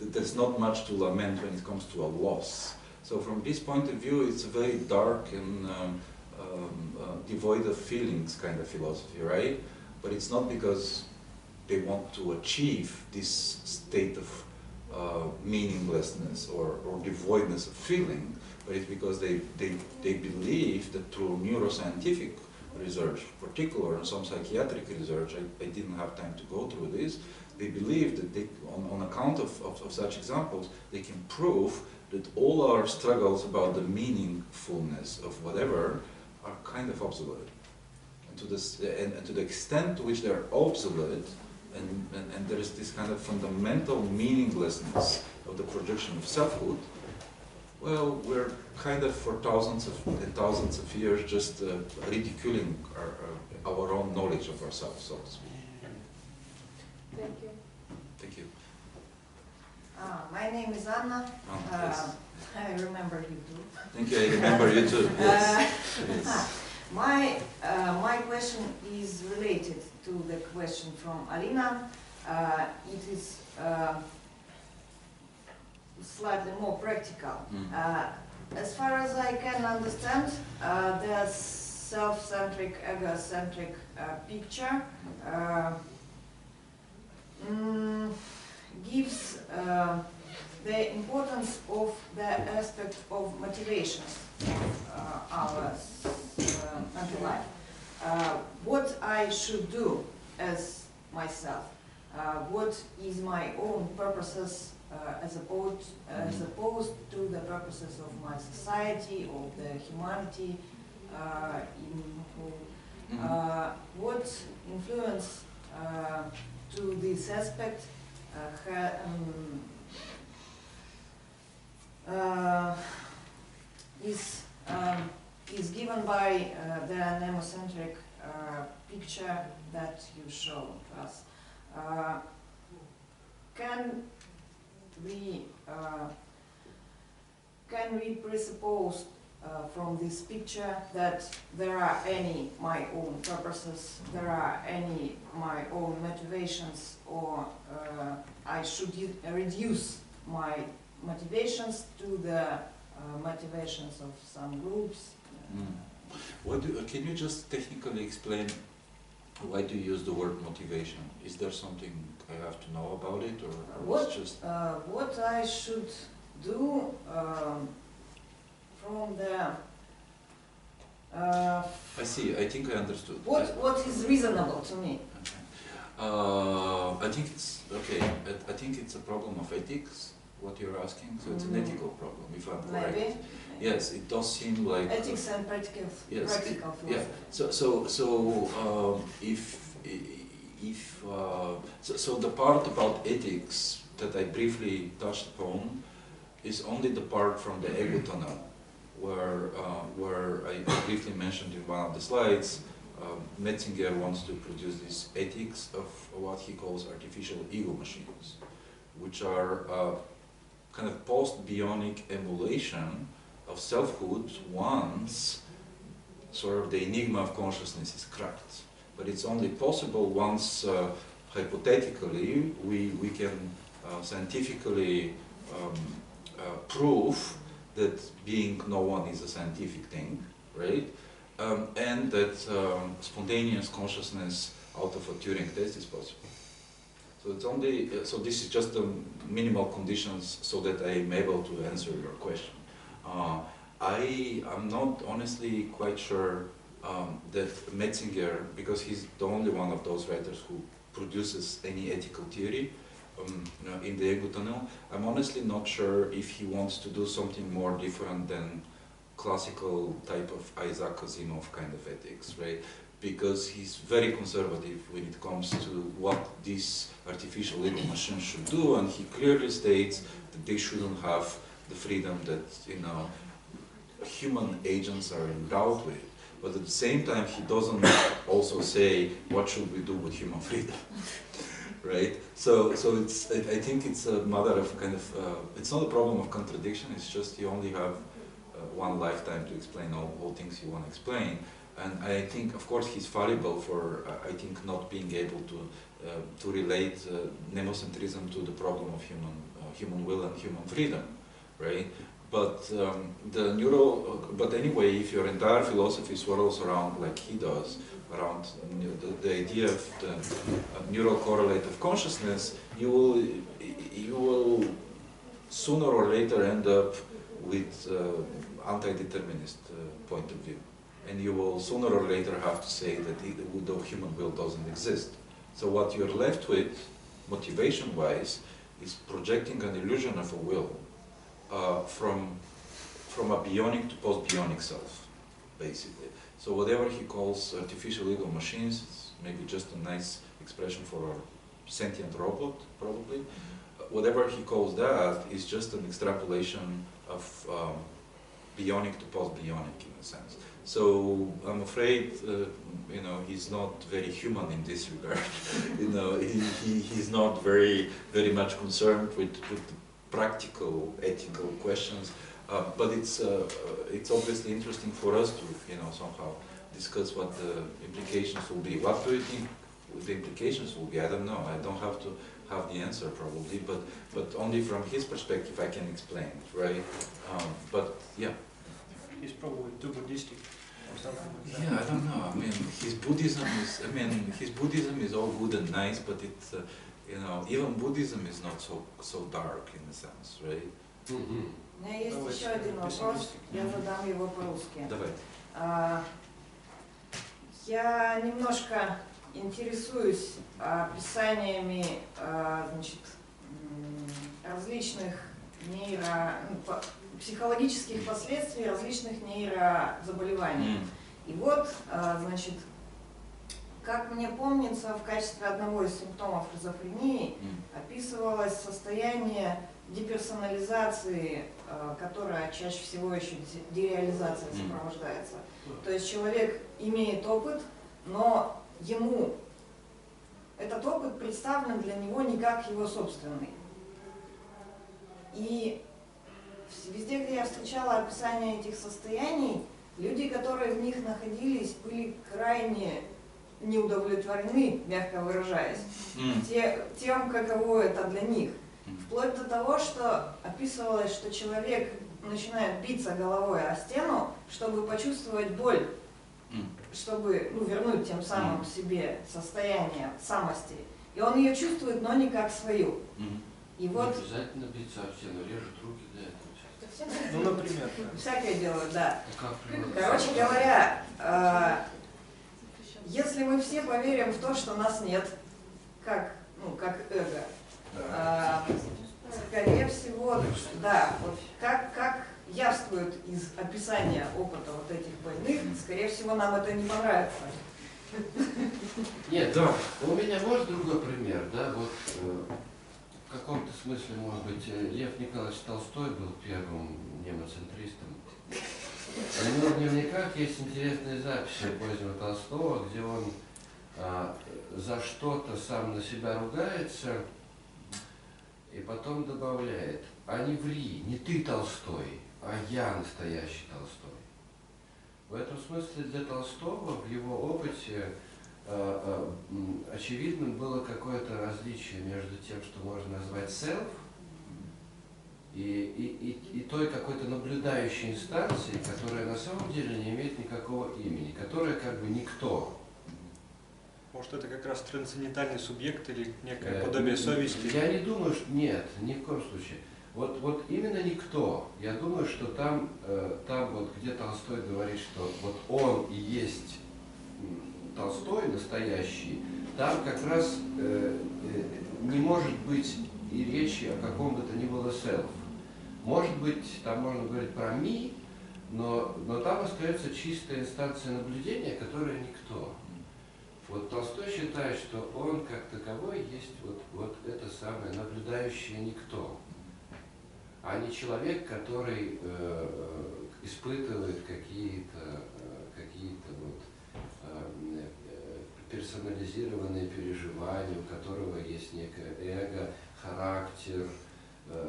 There's not much to lament when it comes to a loss. So from this point of view, it's a very dark and devoid of feelings kind of philosophy, right? But it's not because they want to achieve this state of meaninglessness or devoidness of feeling, but it's because they believe that through neuroscientific research, particular and some psychiatric research, I didn't have time to go through this, they believe that they, on account of such examples, they can prove that all our struggles about the meaningfulness of whatever are kind of obsolete. And to the extent to which they're obsolete, and there is this kind of fundamental meaninglessness of the projection of selfhood, well, we're kind of for thousands and thousands of years just ridiculing our own knowledge of ourselves, so to speak. Thank you. Thank you. My name is Anna. Yes. I remember you too. Thank you, I remember you too. Yes. Yes. My question is related to the question from Alina. It is slightly more practical. As far as I can understand, the self-centric, egocentric picture gives the importance of the aspect of motivations our mental life. What I should do as myself, what is my own purposes as opposed to the purposes of my society, of the humanity in whole. What influence to this aspect is given by the nemocentric picture that you show us. Can we presuppose from this picture that there are any my own purposes, there are any my own motivations, or I should reduce my motivations to the motivations of some groups? Can you just technically explain why do you use the word motivation? Is there something I have to know about it, or it's just what I should do from the I see. I think I understood. What is reasonable to me? Okay. I think it's okay. I think it's a problem of ethics. What you're asking, so it's an ethical problem, if I'm correct. Maybe. Yes, it does seem like ethics and practical philosophy. Yeah. So the part about ethics that I briefly touched upon is only the part from the ego tunnel, where I briefly mentioned in one of the slides. Metzinger wants to produce this ethics of what he calls artificial ego machines, which are kind of post-bionic emulation of selfhood once sort of the enigma of consciousness is cracked. But it's only possible once, hypothetically, we can scientifically prove that being no one is a scientific thing, right? And that spontaneous consciousness out of a Turing test is possible. So it's only so this is just the minimal conditions so that I am able to answer your question. I am not honestly quite sure that Metzinger, because he's the only one of those writers who produces any ethical theory in the ego tunnel. I'm honestly not sure if he wants to do something more different than classical type of Isaac Asimov kind of ethics, right? Because he's very conservative when it comes to what these artificial ego machines should do, and he clearly states that they shouldn't have the freedom that human agents are endowed with. But at the same time, he doesn't also say what should we do with human freedom, right? So it's I think it's a matter of kind of it's not a problem of contradiction. It's just you only have one lifetime to explain all things you want to explain. And I think, of course, he's fallible for, I think, not being able to relate nemocentrism to the problem of human will and human freedom, right? But but anyway, if your entire philosophy swirls around, like he does, around the idea of the neural correlate of consciousness, you will sooner or later end up with anti-determinist point of view. And you will sooner or later have to say that the human will doesn't exist. So what you're left with, motivation-wise, is projecting an illusion of a will from a bionic to post-bionic self, basically. So whatever he calls artificial ego machines, it's maybe just a nice expression for a sentient robot, probably. Whatever he calls that is just an extrapolation of bionic to post-bionic, in a sense. So I'm afraid, you know, he's not very human in this regard. You know, he's not very much concerned with the practical, ethical questions. But it's obviously interesting for us to, you know, somehow discuss what the implications will be. What do you think the implications will be? I don't know. I don't have to have the answer probably, but only from his perspective I can explain it, right? But yeah. He's probably too Buddhistic or something like that. Yeah, I don't know. I mean, his Buddhism is all good and nice, but it's, you know, even Buddhism is not so dark in a sense, right? У меня есть еще один вопрос, я задам его по-русски. Давай. Я немножко интересуюсь описаниями, значит, различных психологических последствий различных нейрозаболеваний. И вот, значит, как мне помнится, в качестве одного из симптомов шизофрении описывалось состояние деперсонализации, которая чаще всего еще дереализацией сопровождается. То есть человек имеет опыт, но ему этот опыт представлен для него не как его собственный. И везде, где я встречала описание этих состояний, люди, которые в них находились, были крайне неудовлетворены, мягко выражаясь, тем, каково это для них. Вплоть до того, что описывалось, что человек начинает биться головой о стену, чтобы почувствовать боль, чтобы вернуть тем самым себе состояние самости. И он ее чувствует, но не как свою. И вот... Не обязательно биться об стену, режут руки для этого. Ну, например. Всякое делают, да. А Короче говоря, если мы все поверим в то, что нас нет, как эго, скорее всего, да, вот как явствует из описания опыта вот этих больных, скорее всего, нам это не понравится. Нет, да. У меня может другой пример, да, вот в каком-то смысле, может быть, Лев Николаевич Толстой был первым немоцентристом. У него в дневниках есть интересные записи позднего Толстого, где он за что-то сам на себя ругается и потом добавляет: а не ври, не ты Толстой, а я настоящий Толстой. В этом смысле для Толстого в его опыте очевидным было какое-то различие между тем, что можно назвать self, и той какой-то наблюдающей инстанцией, которая на самом деле не имеет никакого имени, которая как бы никто. Может, это как раз трансцендентальный субъект или некое подобие совести? Я не думаю, что... Нет, ни в коем случае. Вот именно никто. Я думаю, что там вот, где Толстой говорит, что вот он и есть Толстой настоящий, там как раз не может быть и речи о каком бы то ни было self. Может быть, там можно говорить про me, но там остается чистая инстанция наблюдения, которая никто. Вот Толстой считает, что он как таковой есть вот это самое наблюдающее никто, а не человек, который испытывает какие-то вот персонализированные переживания, у которого есть некое эго, характер,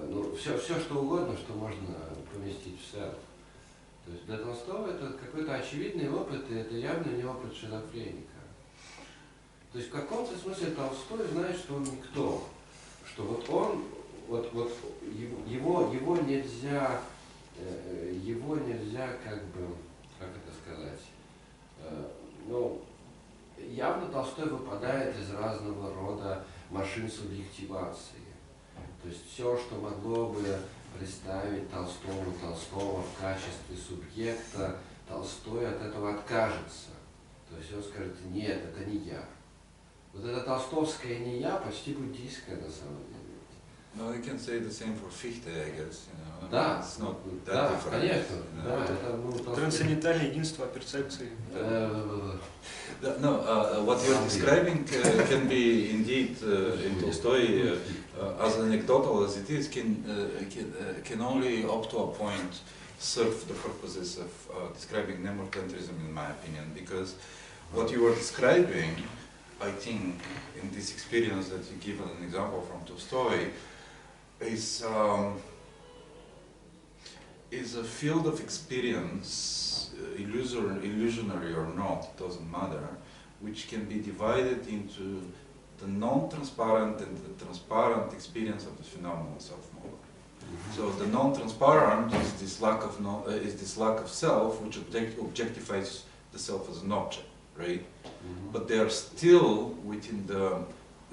ну все что угодно, что можно поместить в self. То есть для Толстого это какой-то очевидный опыт, и это явно не опыт шизофреника. То есть в каком-то смысле Толстой знает, что он никто, что вот он, его нельзя как бы, как это сказать, ну, явно Толстой выпадает из разного рода машин субъективации. То есть все, что могло бы представить Толстого в качестве субъекта, Толстой от этого откажется. То есть он скажет, нет, это не я. Вот это толстовское не я почти буддийское на самом деле. No, you can say the same for Fichte, I guess. You know. Да, It's not that да, different. конечно. You know. Да, это, ну, Трансцендентальное единство перцепции. No, what you're describing can be indeed in Tolstoy, as anecdotal as it is, can only up to a point serve the purposes of describing nemocentrism, in my opinion, because what you were describing, I think, in this experience that you give an example from Tolstoy, is a field of experience, illusionary or not, it doesn't matter, which can be divided into the non-transparent and the transparent experience of the phenomenal self-model. So the non-transparent is this lack of self, which objectifies the self as an object, right? But they are still within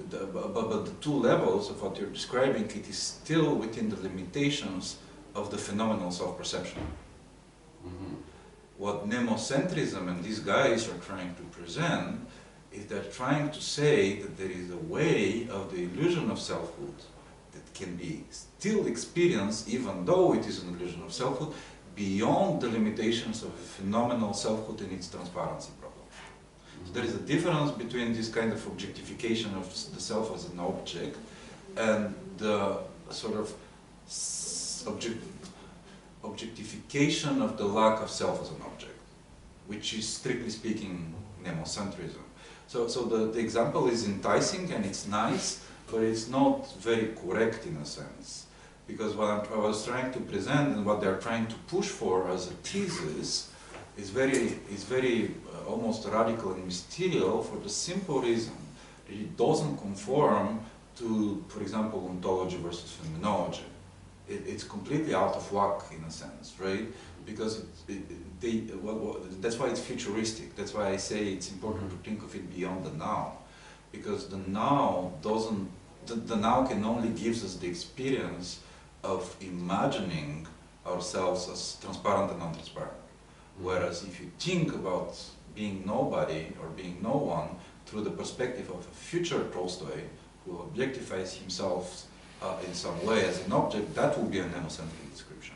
but the two levels of what you're describing, it is still within the limitations of the phenomenal self-perception. What nemocentrism and these guys are trying to present is they're trying to say that there is a way of the illusion of selfhood that can be still experienced, even though it is an illusion of selfhood, beyond the limitations of phenomenal selfhood and its transparency problem. So there is a difference between this kind of objectification of the self as an object and the sort of objectification of the lack of self as an object, which is strictly speaking nemocentrism. So the example is enticing and it's nice, but it's not very correct in a sense. Because what I was trying to present and what they're trying to push for as a thesis is very almost radical and mysterious for the simple reason that it doesn't conform to, for example, ontology versus phenomenology. It's completely out of whack in a sense, right? Because that's why it's futuristic. That's why I say it's important to think of it beyond the now, because the now doesn't. The now can only give us the experience of imagining ourselves as transparent and non-transparent. Whereas if you think about being nobody or being no one through the perspective of a future Tolstoy who objectifies himself in some way as an object, that will be a nemocentric description.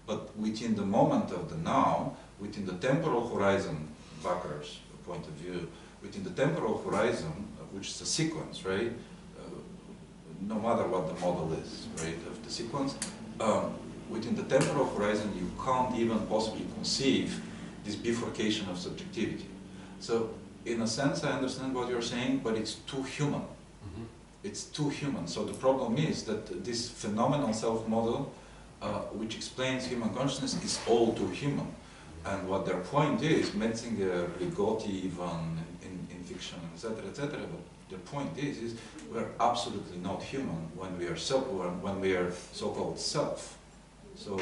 But within the moment of the now, within the temporal horizon, Bakker's point of view, within the temporal horizon, which is a sequence, right? No matter what the model is, right, of the sequence, within the temporal horizon you can't even possibly conceive this bifurcation of subjectivity. So in a sense I understand what you're saying, but it's too human. It's too human. So the problem is that this phenomenal self-model, which explains human consciousness, is all too human. And what their point is, Metzinger, Ligotti even in fiction, etc., but their point is we're absolutely not human when we are so-called self. So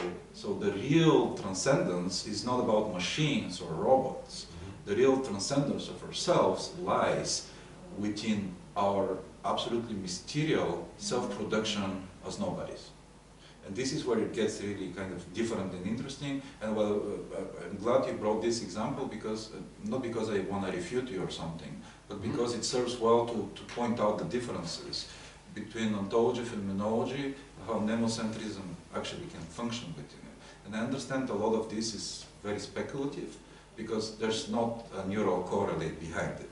the real transcendence is not about machines or robots. The real transcendence of ourselves lies within our absolutely mysterious self-production as nobodies. And this is where it gets really kind of different and interesting. And well, I'm glad you brought this example because, not because I want to refute you or something, but because it serves well to point out the differences between ontology, phenomenology, how nemocentrism actually can function within it. And I understand a lot of this is very speculative because there's not a neural correlate behind it,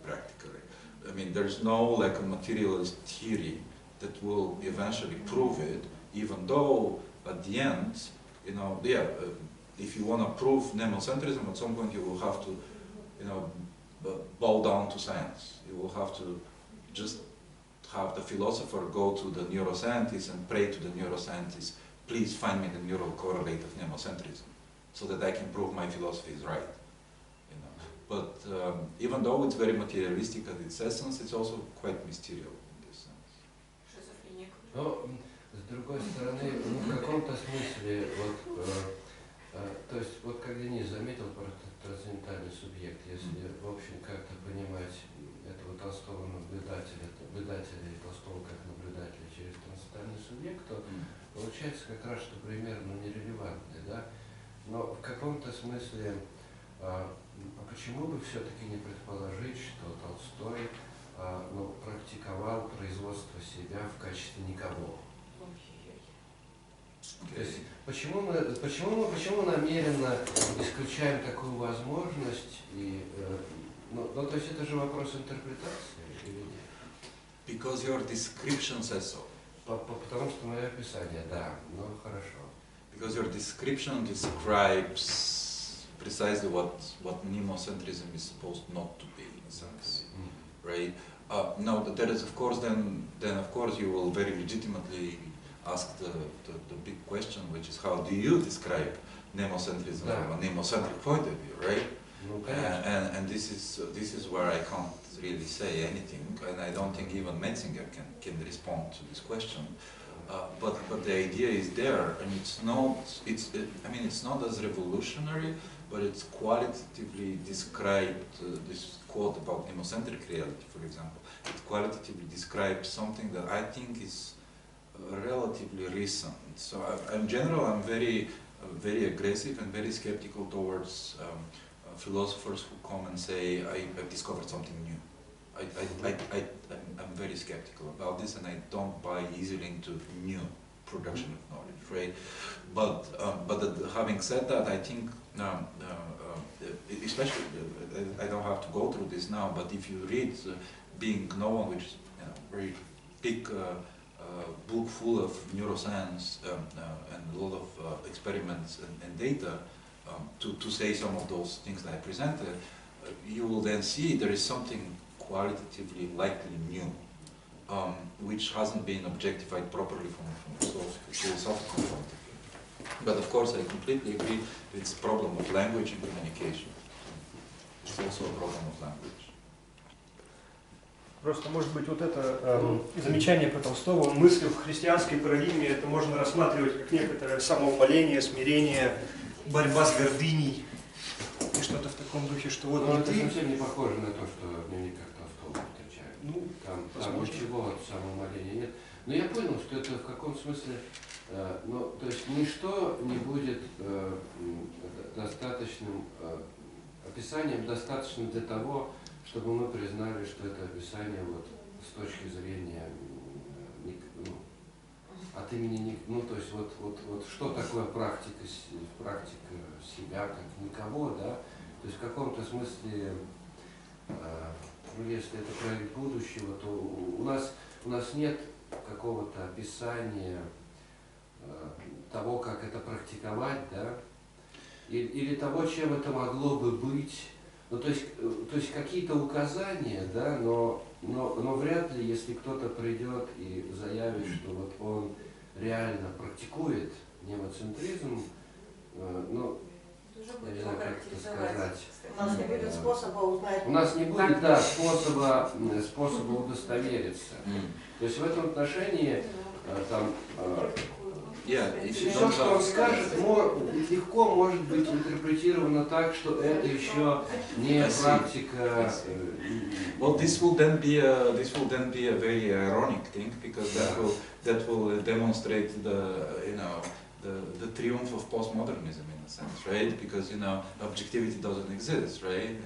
practically. I mean, there's no like a materialist theory that will eventually prove it, even though at the end, you know, if you want to prove nemocentrism, at some point you will have to, you know, bow down to science. You will have to just have the philosopher go to the neuroscientist and pray to the neuroscientist, please find me the neural correlate of nemocentrism. so that I can prove my philosophy is right. You know. But even though it's very materialistic at its essence, it's also quite mysterious in this sense. Но, с другой стороны, ну, в каком-то смысле, вот, то есть, вот как Денис заметил про трансцендентальный субъект, если, в общем, как-то понимать этого Толстого наблюдателя и Толстого как наблюдателя через трансцендентальный субъект, то получается как раз, что примерно нерелевантный, да? Но в каком-то смысле, почему бы все-таки не предположить, что Толстой ну, практиковал производство себя в качестве никого? То есть, почему мы намеренно исключаем такую возможность? И, ну, то есть это же вопрос интерпретации или нет? Because your description says so. Потому что мое описание, да, ну хорошо. Because your description describes precisely what nemocentrism is supposed not to be, in a sense, right? Now, there is, of course, then of course you will very legitimately ask the big question, which is how do you describe nemocentrism from a nemocentric point of view, right? And this is where I can't really say anything, and I don't think even Metzinger can respond to this question. But the idea is there, and it's not as revolutionary, but it's qualitatively described. This quote about nemocentric reality, for example, it qualitatively describes something that I think is relatively recent. So in general, I'm very aggressive and very skeptical towards philosophers who come and say, I've discovered something new. I'm very skeptical about this, and I don't buy easily into new production of knowledge, right? But having said that, I think, especially, I don't have to go through this now, but if you read Being Known, which is a very big book full of neuroscience and a lot of experiments and data, to say some of those things that I presented, you will then see there is something qualitatively likely new, which hasn't been objectified properly from a philosophical point of view. But of course, I completely agree, it's a problem of language and communication. It's also a problem of language. Просто, может быть, вот это замечание про Толстого, он мыслил в христианской парадигме, это можно рассматривать как некоторое самоумоление, смирение, борьба с гордыней и что-то в таком духе, что вот это совсем не похоже на то, что в дневниках Толстого встречают. Ну, там ничего от самоумоления нет. Но я понял, что это в каком смысле, ну, то есть ничто не будет достаточным описанием, достаточным для того, чтобы мы признали, что это описание вот с точки зрения, ну, от имени, ну, то есть вот что такое практика себя как никого, да, то есть в каком-то смысле, ну, если это проект будущего, то у нас нет какого-то описания того, как это практиковать, да, или того, чем это могло бы быть. Ну, то есть какие-то указания, да, но вряд ли, если кто-то придет и заявит, что вот он реально практикует немоцентризм, ну, я не знаю, как это сказать. У нас не будет способа узнать. У нас не будет, да, способа удостовериться. То есть в этом отношении там все, что он скажет, легко может быть интерпретировано так, что это еще не практика. Well, this will then be a very ironic thing, because that will demonstrate the triumph of postmodernism in a sense, right? Because objectivity doesn't exist, right?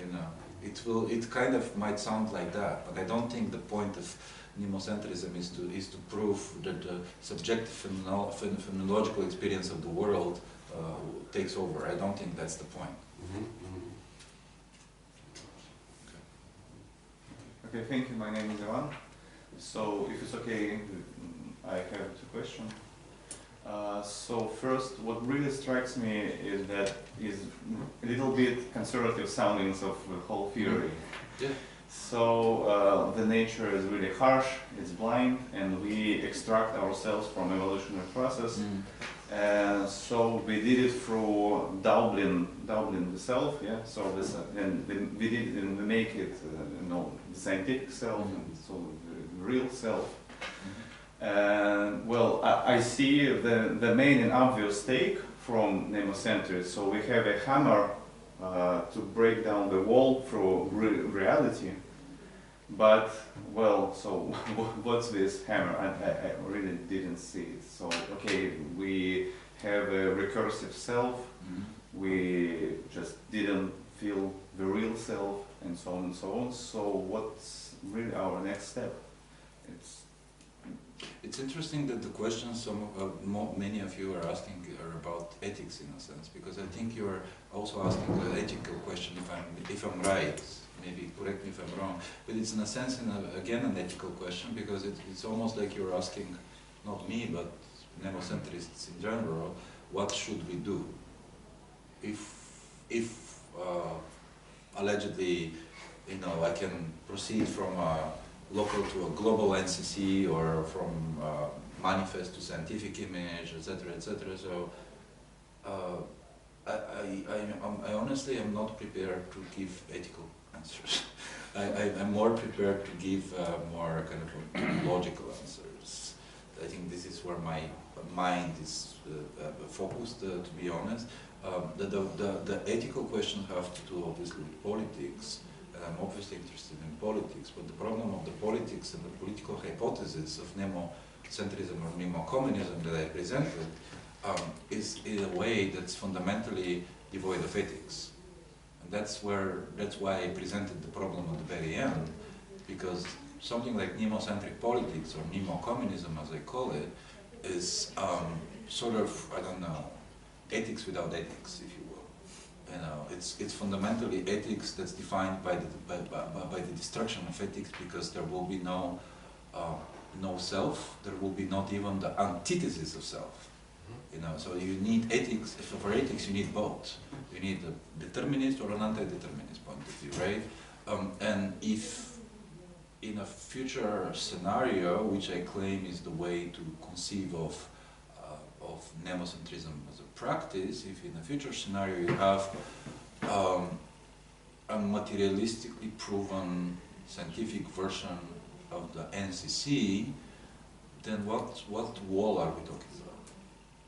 It kind of might sound like that, but I don't think the point of nemocentrism is to prove that the subjective phenomenological experience of the world takes over. I don't think that's the point. Okay, thank you. My name is Ivan. So, if it's okay, I have two questions. So first, what really strikes me is that is a little bit conservative soundings of the whole theory. Yeah. So the nature is really harsh, it's blind, and we extract ourselves from evolutionary process. And so we did it through doubling the self, yeah. So this, and we did, and we make it, the scientific self, and so the real self. And well, I see the main and obvious take from nemocentrism. So we have a hammer to break down the wall through reality. But, well, so what's this hammer? I really didn't see it. So, okay, we have a recursive self, we just didn't feel the real self, and so on and so on. So what's really our next step? It's interesting that the questions many of you are asking are about ethics in a sense, because I think you are also asking an ethical question, if I'm right. Maybe correct me if I'm wrong, but it's in a sense, again, an ethical question, because it's almost like you're asking, not me, but nemocentrists in general, what should we do? If allegedly, I can proceed from a local to a global NCC, or from manifest to scientific image, etc., etc. So I honestly am not prepared to give ethical answers. I'm more prepared to give more kind of logical answers. I think this is where my mind is focused, to be honest. The ethical questions have to do obviously with politics, and I'm obviously interested in politics, but the problem of the politics and the political hypothesis of nemocentrism or nemocommunism that I presented is in a way that's fundamentally devoid of ethics. And that's why I presented the problem at the very end, because something like nemocentric politics, or nemocommunism as I call it, is sort of, I don't know, ethics without ethics, if you will. It's fundamentally ethics that's defined by the destruction of ethics, because there will be no self, there will be not even the antithesis of self. So you need ethics. For ethics, you need both. You need a determinist or an anti-determinist point of view, right? And if in a future scenario, which I claim is the way to conceive of nemocentrism as a practice, if in a future scenario you have a materialistically proven scientific version of the NCC, then what wall are we talking about?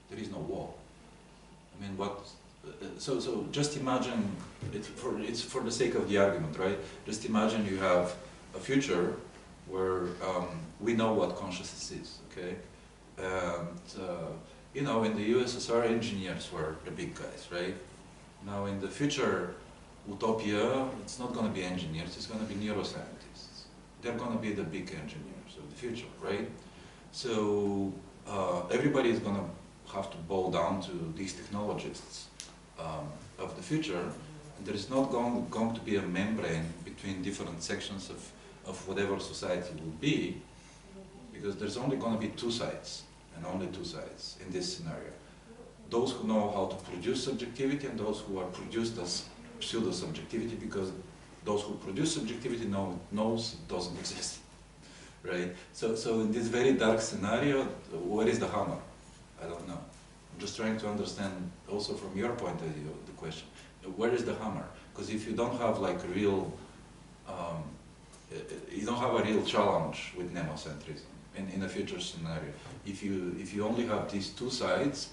There is no wall. I mean, so just imagine, it's for the sake of the argument, right? Just imagine you have a future where we know what consciousness is, okay? And, in the USSR, engineers were the big guys, right? Now in the future utopia, it's not going to be engineers, it's going to be neuroscientists. They're going to be the big engineers of the future, right? So everybody is going to have to bow down to these technologists of the future, and there is not going to be a membrane between different sections of whatever society will be, because there's only going to be two sides, and only two sides in this scenario. Those who know how to produce subjectivity, and those who are produced as pseudo-subjectivity, because those who produce subjectivity knows it doesn't exist, right? So in this very dark scenario, where is the hammer? I don't know. I'm just trying to understand, also from your point of view, the question. Where is the hammer? Because if you don't have like real, you don't have a real challenge with nemocentrism in a future scenario. If you only have these two sides,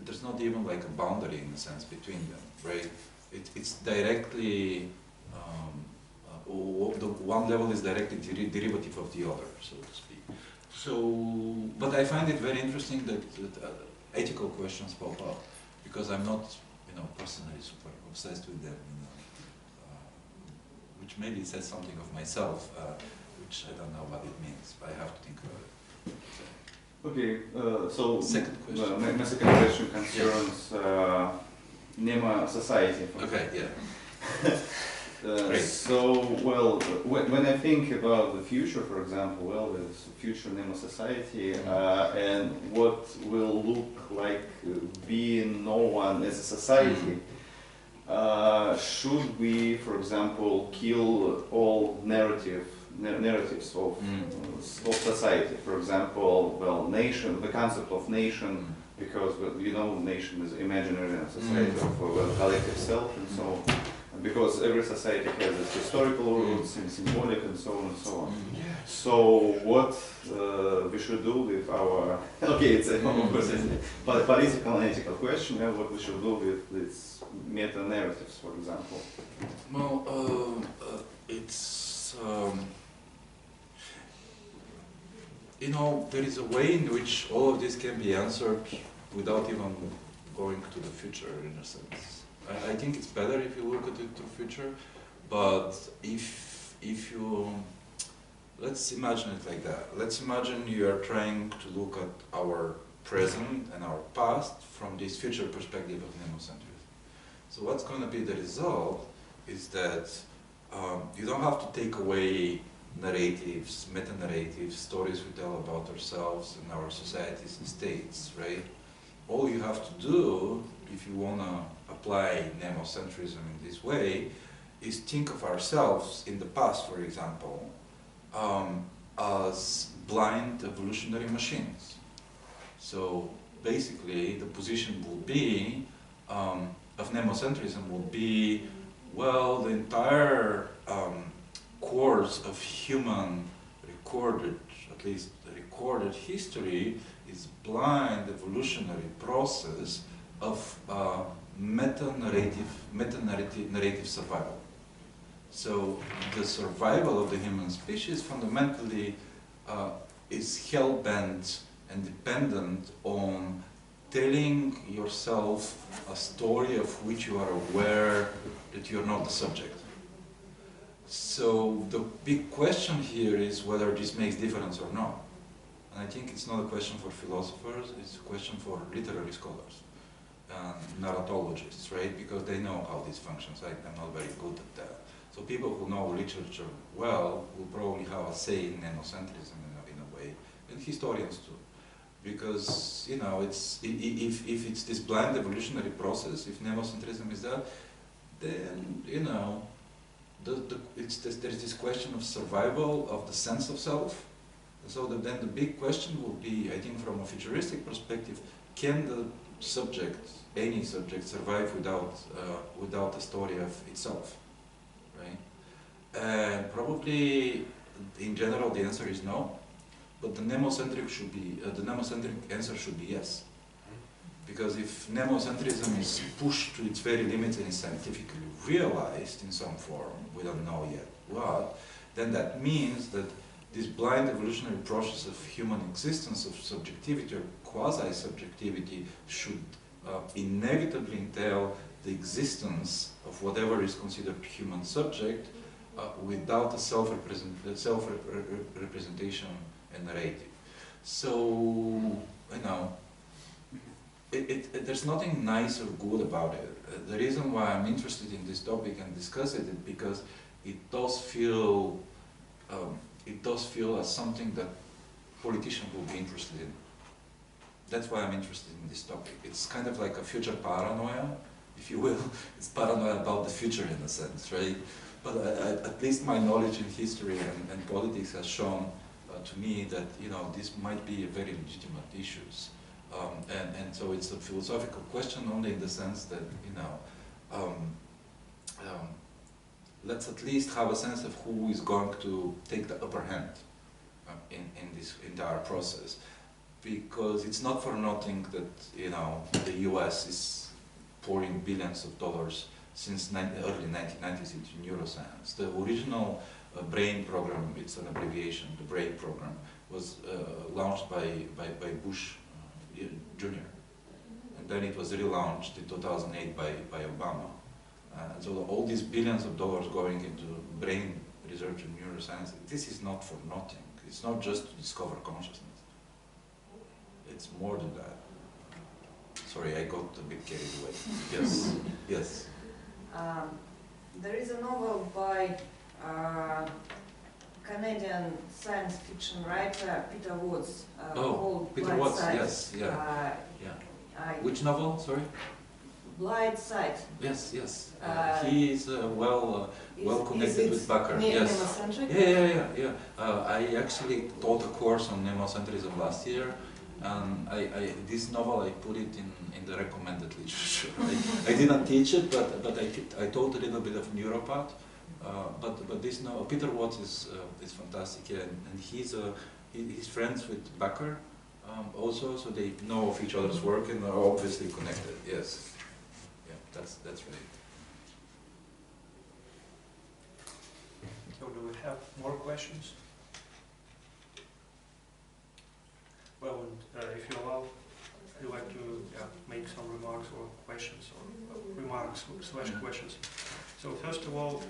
there's not even like a boundary in a sense between them, right? It's directly, the one level is directly derivative of the other, so to speak. So, but I find it very interesting that ethical questions pop up, because I'm not, personally super obsessed with them, which maybe says something of myself, which I don't know what it means, but I have to think about it. Okay, so second question. My second question concerns Nemo society. Okay, yeah. So, well, when I think about the future, for example, well, there's a future Nemo society, and what will look like being no one as a society, should we, for example, kill all narrative narratives of society. For example, well, nation, the concept of nation, because you know, nation is imaginary and society of a collective self, and so on. Because every society has its historical roots and symbolic and so on and so on. So what we should do with our, okay, it's of course a political and ethical question, and what we should do with these meta-narratives, for example. Well, it's, you know, there is a way in which all of this can be answered without even going to the future, in a sense. I think it's better if you look at it to the future, but if you, let's imagine it like that. Let's imagine you are trying to look at our present and our past from this future perspective of nemocentrism. So what's going to be the result is that you don't have to take away narratives, meta-narratives, stories we tell about ourselves and our societies and states, right? All you have to do, if you want to apply nemocentrism in this way, is think of ourselves in the past, for example, as blind evolutionary machines. So basically, the position will be, of nemocentrism will be, well, the entire course of human recorded, at least recorded history, is blind evolutionary process of meta-narrative survival. So the survival of the human species fundamentally is hell-bent and dependent on telling yourself a story of which you are aware that you are not the subject. So the big question here is whether this makes difference or not. And I think it's not a question for philosophers, it's a question for literary scholars and narratologists, right? Because they know how this functions. I'm not very good at that. So people who know literature well will probably have a say in nemocentrism in a way, and historians too. Because, you know, it's, if it's this blind evolutionary process, if nemocentrism is that, then, you know, there's this question of survival of the sense of self. So then the big question will be, I think from a futuristic perspective, can the subject, any subject, survive without the story of itself, right? And probably, in general, the answer is no. But the nemocentric should be, the nemocentric answer should be yes. Because if nemocentrism is pushed to its very limits and is scientifically realized in some form, we don't know yet what, then that means that this blind evolutionary process of human existence, of subjectivity or quasi-subjectivity, should inevitably entail the existence of whatever is considered human subject without a self-representation and narrative. So, you know, there's nothing nice or good about it. The reason why I'm interested in this topic and discuss it because it does feel as something that politicians will be interested in. That's why I'm interested in this topic. It's kind of like a future paranoia, if you will. It's paranoia about the future in a sense, right? But at least my knowledge in history and politics has shown to me that, you know, this might be a very legitimate issues. And so it's a philosophical question only in the sense that, you know, let's at least have a sense of who is going to take the upper hand in this entire process. Because it's not for nothing that, you know, the US is pouring billions of dollars since early 1990s into neuroscience. The original BRAIN program, it's an abbreviation, the BRAIN program, was launched by Bush Jr. And then it was relaunched in 2008 by Obama. And so all these billions of dollars going into brain research and neuroscience, this is not for nothing. It's not just to discover consciousness. It's more than that. Sorry, I got a bit carried away. Yes, yes. There is a novel by Canadian science fiction writer Peter Woods called Peter Blind Woods, Side. yes, yeah. Which novel, sorry? blind sight. Yes, yes. He is well connected with Becker. Yes. Yeah. I actually taught a course on Nemocentrism last year, and this novel I put it in the recommended literature. I didn't teach it, but I taught a little bit of neuropath. But this novel, Peter Watts is fantastic, yeah, and he's friends with Becker also, so they know of each other's work and are obviously connected. Yes, yeah, that's right. So do we have more questions? Well, and, if you allow, I'd like to make some remarks or questions, or remarks / questions. So first of all,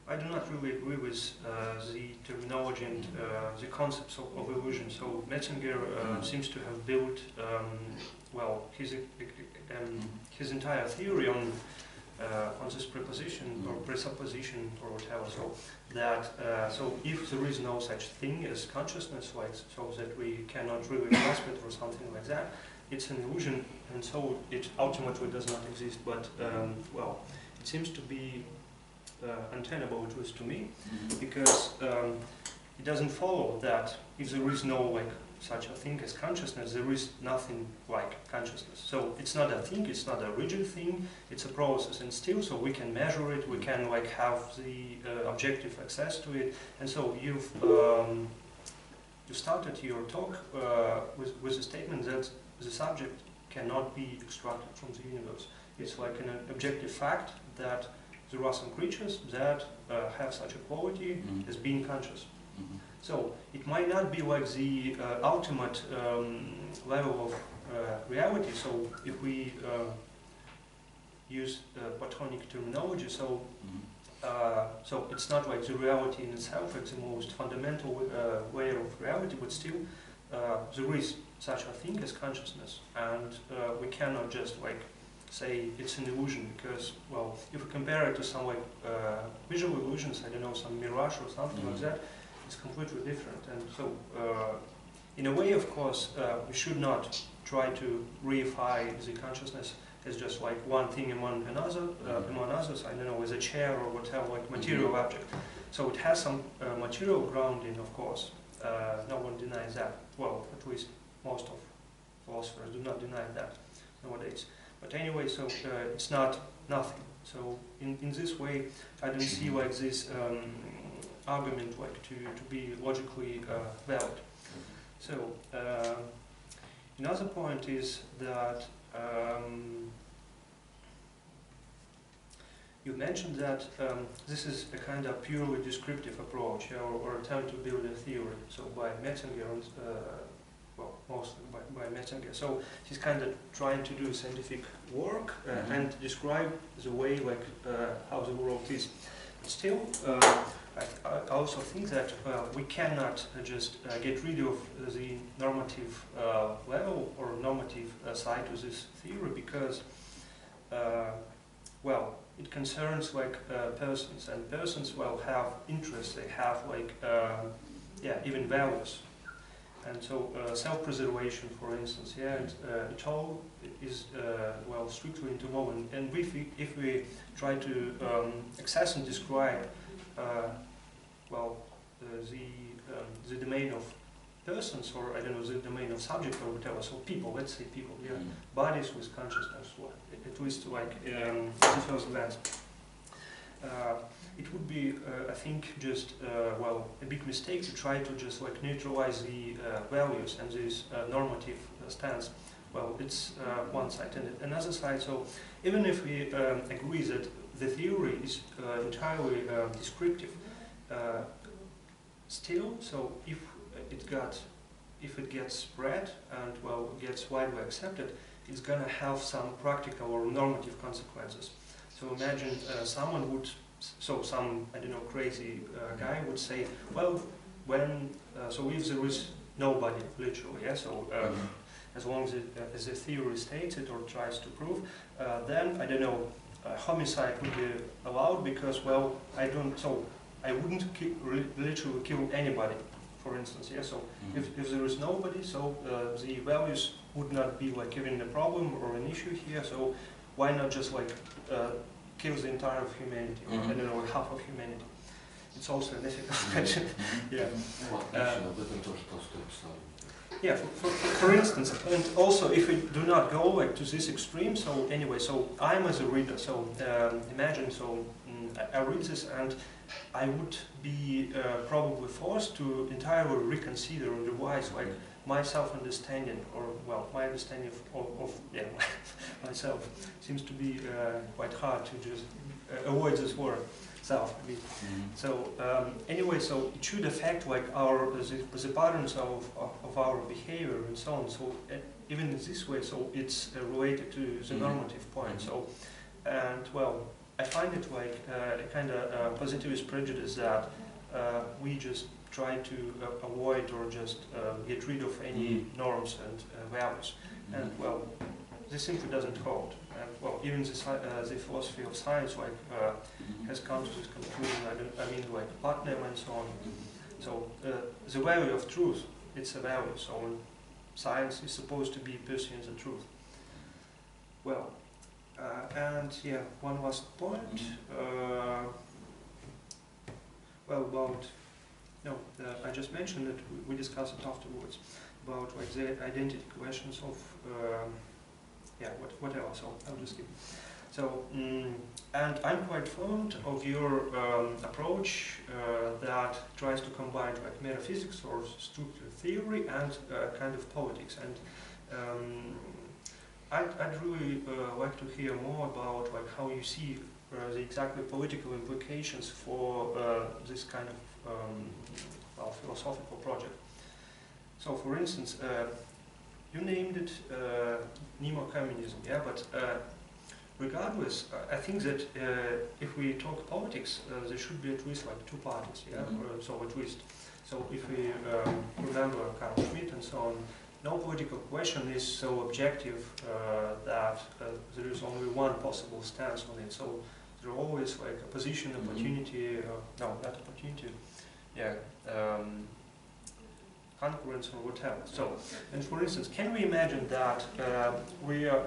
I do not really agree with the terminology and the concepts of illusion. So Metzinger seems to have built, well, his entire theory on this preposition or presupposition or whatever. So that so if there is no such thing as consciousness, like so that we cannot really grasp it or something like that, it's an illusion, and so it ultimately does not exist. But well, it seems to be untenable, at least to me, because it doesn't follow that if there is no like such a thing as consciousness, there is nothing like consciousness. So it's not a thing, it's not a rigid thing, it's a process, and still, so we can measure it, we can like have the objective access to it, and so you've you started your talk with the statement that the subject cannot be extracted from the universe. It's like an objective fact that there are some creatures that have such a quality as being conscious. So it might not be like the ultimate level of reality. So if we use Platonic terminology, so so it's not like the reality in itself, it's the most fundamental layer of reality, but still there is such a thing as consciousness, and we cannot just like say it's an illusion, because, well, if we compare it to some like visual illusions, I don't know, some mirage or something like that, it's completely different. And so in a way, of course, we should not try to reify the consciousness as just like one thing among another, among others, I don't know, as a chair or whatever, like material object. So it has some material grounding, of course. No one denies that. Well, at least most of philosophers do not deny that nowadays. But anyway, so it's not nothing. So in this way, I don't see like this argument like to be logically valid. So another point is that you mentioned that this is a kind of purely descriptive approach, or attempt to build a theory. So by Metzinger, well, mostly by Metzinger. So he's kind of trying to do scientific work and describe the way like how the world is. But still, I also think that we cannot just get rid of the normative level or normative side to this theory, because, well, it concerns like persons, and persons, well, have interests, they have like, yeah, even values. And so self-preservation, for instance, yeah, it all is, well, strictly interwoven. And if we try to access and describe, well, the domain of persons, or I don't know, the domain of subject or whatever, so people, let's say people, yeah, bodies with consciousness, well, at least like at the first glance. It would be, I think, just, well, a big mistake to try to just like neutralize the values and this normative stance. Well, it's one side. And another side, so even if we agree that the theory is entirely descriptive, still, so if it gets spread and, well, gets widely accepted, it's going to have some practical or normative consequences. So imagine someone would, so some, I don't know, crazy guy would say, well, when, so if there is nobody, literally, yeah, so as long as the theory states it or tries to prove, then, I don't know, homicide would be allowed, because, well, I wouldn't literally kill anybody for instance. Yeah, so if there is nobody, so the values would not be like even a problem or an issue here. So why not just like kill the entire of humanity? I don't know, half of humanity. It's also an ethical question. Yeah. Yeah, for instance, and also if we do not go like to this extreme, so anyway, so I'm as a reader, so imagine, so I read this and I would be probably forced to entirely reconsider or revise like my self-understanding, or well, my understanding of yeah, myself seems to be quite hard to just avoid this word. Self, I mean. So anyway, so it should affect like our the patterns of our behavior and so on. So even in this way, so it's related to the normative point. So and well, I find it like a kind of positivist prejudice that we just try to avoid or just get rid of any norms and values. And well, this simply doesn't hold. And well, even the philosophy of science like has come to this conclusion. I mean, like Putnam and so on. So the value of truth, it's a value. So science is supposed to be pursuing the truth. Well, and yeah, one last point. Well, about I just mentioned that we discussed it afterwards about like the identity questions of. Yeah, whatever, so I'll just skip. So, and I'm quite fond of your approach that tries to combine like metaphysics or structural theory and kind of politics. And I'd really like to hear more about like how you see the exactly political implications for this kind of well, philosophical project. So, for instance, you named it neo-communism, yeah, but regardless, I think that if we talk politics, there should be at least like two parties, yeah, so at least. So if we remember Carl Schmitt and so on, no political question is so objective that there is only one possible stance on it. So there are always like a position, opportunity, no, not opportunity, yeah, concurrence or whatever. So, and for instance, can we imagine that we are,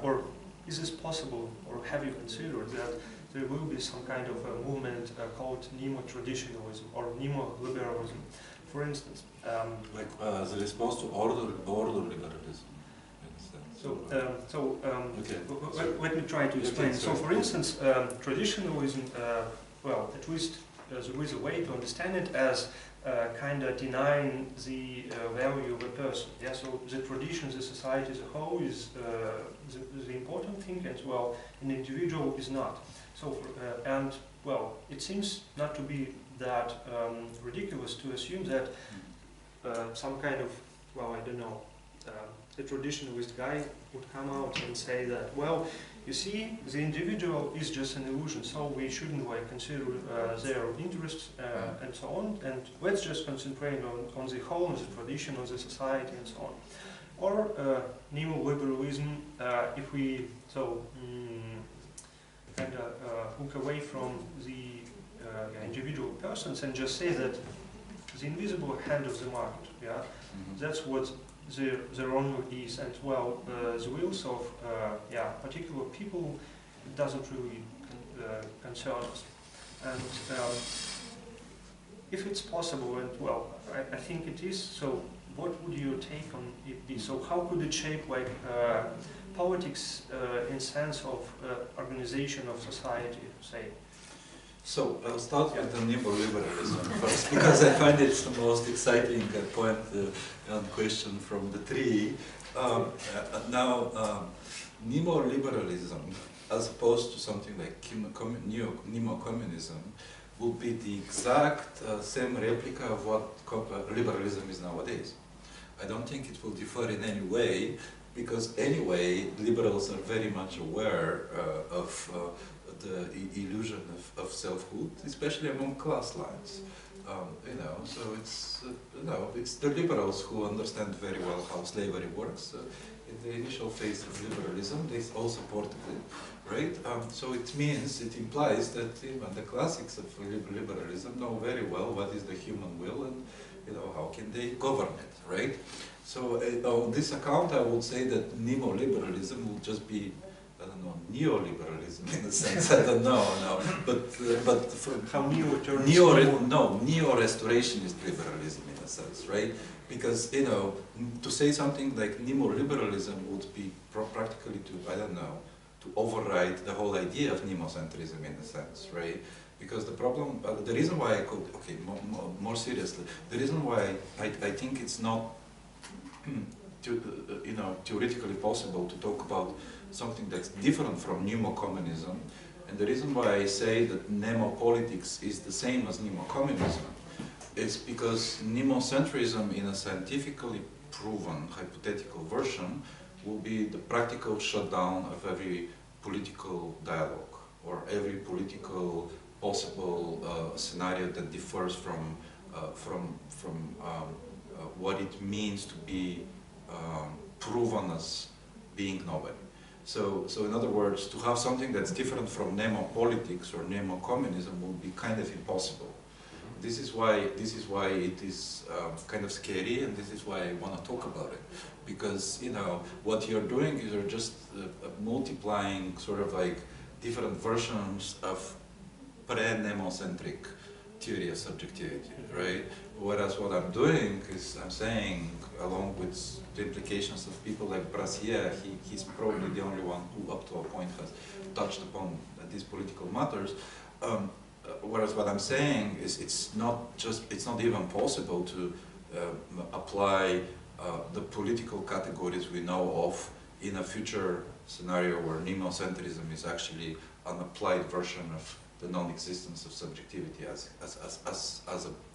or is this possible, or have you considered that there will be some kind of a movement called neo-traditionalism or neo-liberalism? For instance, like the response to order liberalism. Let me try to explain. So, for instance, traditionalism, well, at least there is a way to understand it as kind of denying the value of a person. Yeah, so the tradition, the society as a whole is the important thing, and well, an individual is not. So, and well, it seems not to be that ridiculous to assume that some kind of, well, I don't know, a traditionalist guy would come out and say that, well, you see, the individual is just an illusion, so we shouldn't like consider their interests and so on, and let's just concentrate on the whole, on the tradition, on the society, and so on. Or neo-liberalism, if we kind of look away from the individual persons and just say that the invisible hand of the market, yeah, that's what the wrong is, and well, the wills of particular people doesn't really concern us. And if it's possible, and well, I think it is. So, what would your take on it be? So, how could it shape like politics in sense of organization of society, say? So I'll start with the neoliberalism first, because I find it's the most exciting point and question from the three. Neoliberalism, as opposed to something like neo-communism, would be the exact same replica of what liberalism is nowadays. I don't think it will differ in any way, because anyway, liberals are very much aware of the illusion of selfhood, especially among class lines. So it's it's the liberals who understand very well how slavery works. In the initial phase of liberalism, they all supported it, right? So it implies that even the classics of liberalism know very well what is the human will, and how can they govern it, right? So on this account, I would say that neoliberalism will just be, I don't know, neoliberalism in a sense. I don't know, but how neo-restorationist liberalism in a sense, right? Because to say something like neoliberalism would be practically to, I don't know, to override the whole idea of nemocentrism in a sense, right? Because the problem, the reason why I could, okay, more seriously, the reason why I think it's not, theoretically possible to talk about something that's different from neo-communism, and the reason why I say that neo-politics is the same as neo-communism is because nemocentrism in a scientifically proven hypothetical version will be the practical shutdown of every political dialogue or every political possible scenario that differs from what it means to be proven as being nobody. So in other words, to have something that's different from neo-politics or neo-communism will be kind of impossible. This is why it is kind of scary, and this is why I want to talk about it, because what you're doing is you're just multiplying sort of like different versions of pre-nemocentric theory of subjectivity, right? Whereas what I'm doing is I'm saying, along with the implications of people like Brassier, he's probably the only one who up to a point has touched upon these political matters. Whereas what I'm saying is it's not even possible to apply the political categories we know of in a future scenario where nemocentrism is actually an applied version of the non-existence of subjectivity as a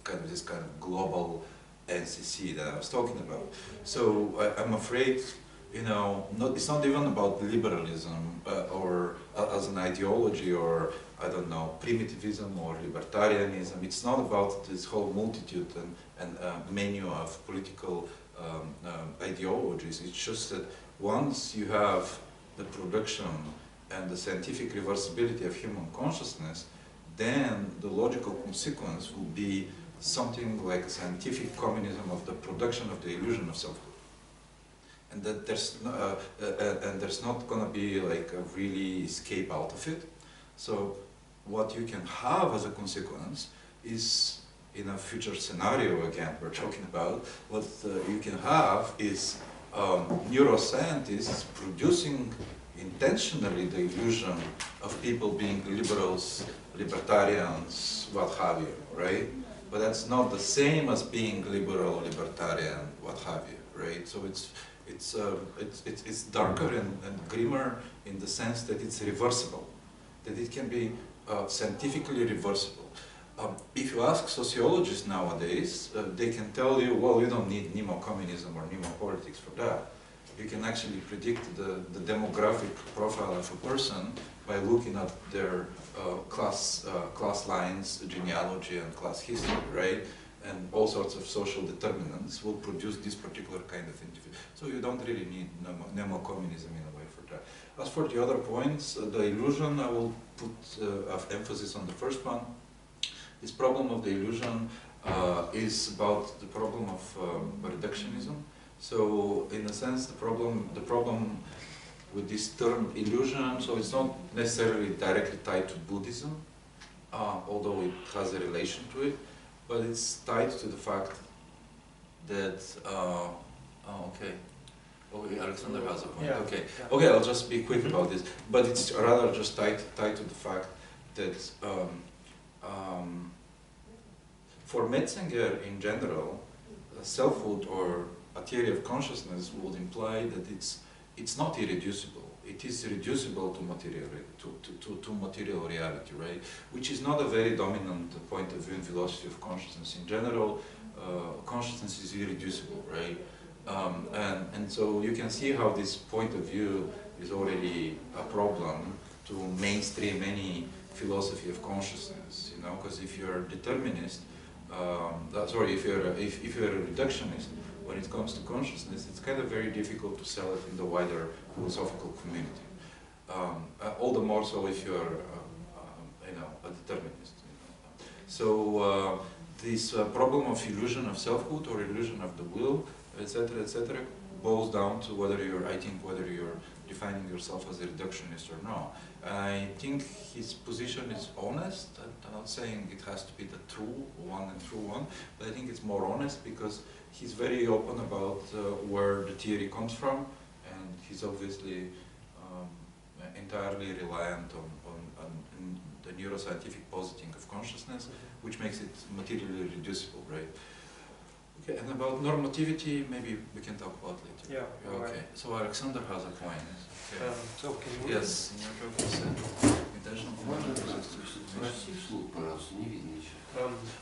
kind of this kind of global NCC that I was talking about. So I'm afraid, it's not even about liberalism or as an ideology, or I don't know, primitivism or libertarianism. It's not about this whole multitude and menu of political ideologies. It's just that once you have the production and the scientific reversibility of human consciousness, then the logical consequence will be something like a scientific communism of the production of the illusion of selfhood. And that there's not going to be like a really escape out of it. So what you can have as a consequence is, in a future scenario again we're talking about, what you can have is neuroscientists producing intentionally the illusion of people being liberals, libertarians, what have you, right? But that's not the same as being liberal, libertarian, what have you, right? So it's darker and grimmer in the sense that it's reversible, that it can be scientifically reversible. If you ask sociologists nowadays, they can tell you, well, you don't need neo-communism or neo-politics for that. You can actually predict the demographic profile of a person by looking at their class lines, genealogy, and class history, right? And all sorts of social determinants will produce this particular kind of individual. So you don't really need neo-communism in a way for that. As for the other points, the illusion, I will put emphasis on the first one. This problem of the illusion is about the problem of reductionism. So, in a sense, the problem with this term illusion, so it's not necessarily directly tied to Buddhism, although it has a relation to it, but it's tied to the fact that, okay, Alexander has a point, yeah. Okay, I'll just be quick about this, but it's rather just tied to the fact that for Metzinger in general, selfhood or a theory of consciousness would imply that it's not irreducible. It is reducible to material reality, right? Which is not a very dominant point of view in philosophy of consciousness. In general, consciousness is irreducible, right? And so you can see how this point of view is already a problem to mainstream any philosophy of consciousness, because if you're a determinist, if you're a reductionist, when it comes to consciousness, it's kind of very difficult to sell it in the wider philosophical community. All the more so if you're, a determinist. So this problem of illusion of selfhood or illusion of the will, etc., boils down to whether you're defining yourself as a reductionist or no. I think his position is honest. I'm not saying it has to be the true one, but I think it's more honest because he's very open about where the theory comes from, and he's obviously entirely reliant on the neuroscientific positing of consciousness, which makes it materially reducible, right? Okay, and about normativity, maybe we can talk about later. Yeah. Okay. Right. So Alexander has a point. Okay. So can you? Yes. In your talk you said intentional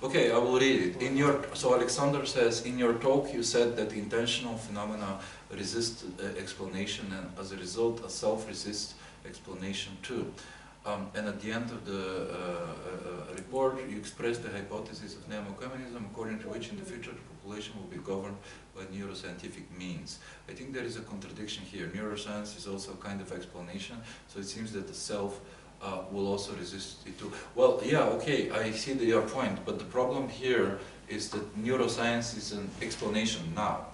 Okay, I will read it. So Alexander says, in your talk you said that intentional phenomena resist explanation, and as a result, a self resists explanation too. And at the end of the report, you expressed the hypothesis of nemocommunism, according to which in the future the population will be governed by neuroscientific means. I think there is a contradiction here. Neuroscience is also a kind of explanation, so it seems that the self will also resist it too. Well, yeah, okay, I see your point, but the problem here is that neuroscience is an explanation now.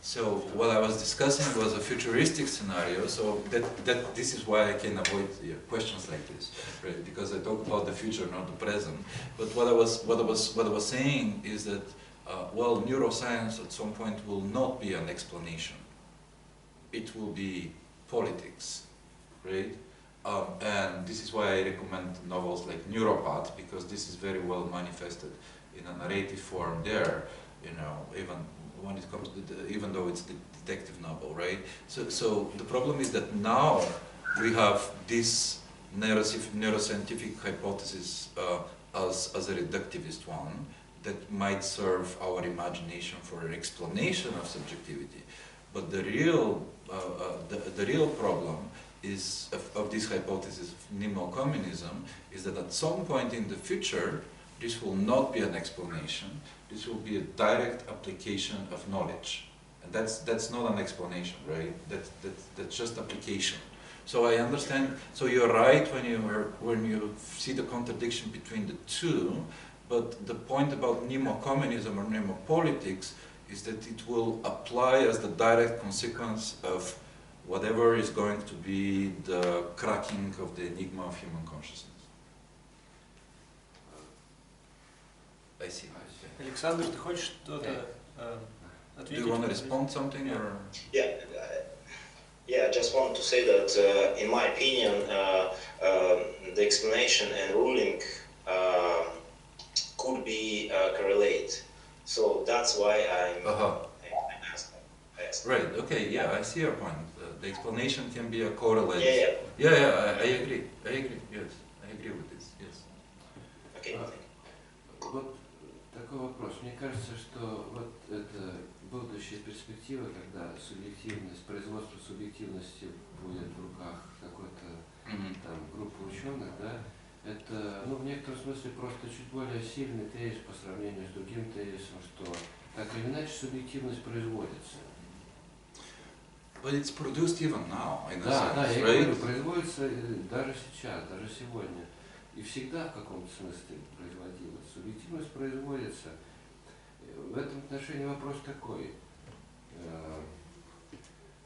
So what I was discussing was a futuristic scenario, so that this is why I can avoid questions like this, right? Because I talk about the future, not the present. But what I was saying is that well, neuroscience at some point will not be an explanation. It will be politics, right? And this is why I recommend novels like Neuropath, because this is very well manifested in a narrative form there, you know, even when it comes to even though it's the detective novel, right? So the problem is that now we have this neuroscientific hypothesis as a reductivist one that might serve our imagination for an explanation of subjectivity. But the real problem is of this hypothesis of nemocommunism is that at some point in the future, this will not be an explanation. This will be a direct application of knowledge, and that's not an explanation, right? That's just application. So I understand. So you're right when you see the contradiction between the two, but the point about nemocommunism or nemopolitics is that it will apply as the direct consequence of whatever is going to be the cracking of the enigma of human consciousness. I see. Александр, ты хочешь что-то ответить? Do you want to respond something or? Yeah, I just want to say that in my opinion, the explanation and ruling could be correlate. So that's why I'm asking. Right. Okay. Yeah, I see your point. The explanation can be a correlate. Yeah. I agree. Yes, I agree with this. Yes. Okay. Вот такой вопрос. Мне кажется, что вот это будущая перспектива, когда субъективность, производство субъективности будет в руках какой-то там группы ученых, да, это, ну, в некотором смысле просто чуть более сильный тезис по сравнению с другим тезисом, что так или иначе субъективность производится. But it's produced even now, in a Да, sense, я right? говорю, производится даже сейчас, даже сегодня. И всегда в каком-то смысле производилась. Субъективность производится. В этом отношении вопрос такой.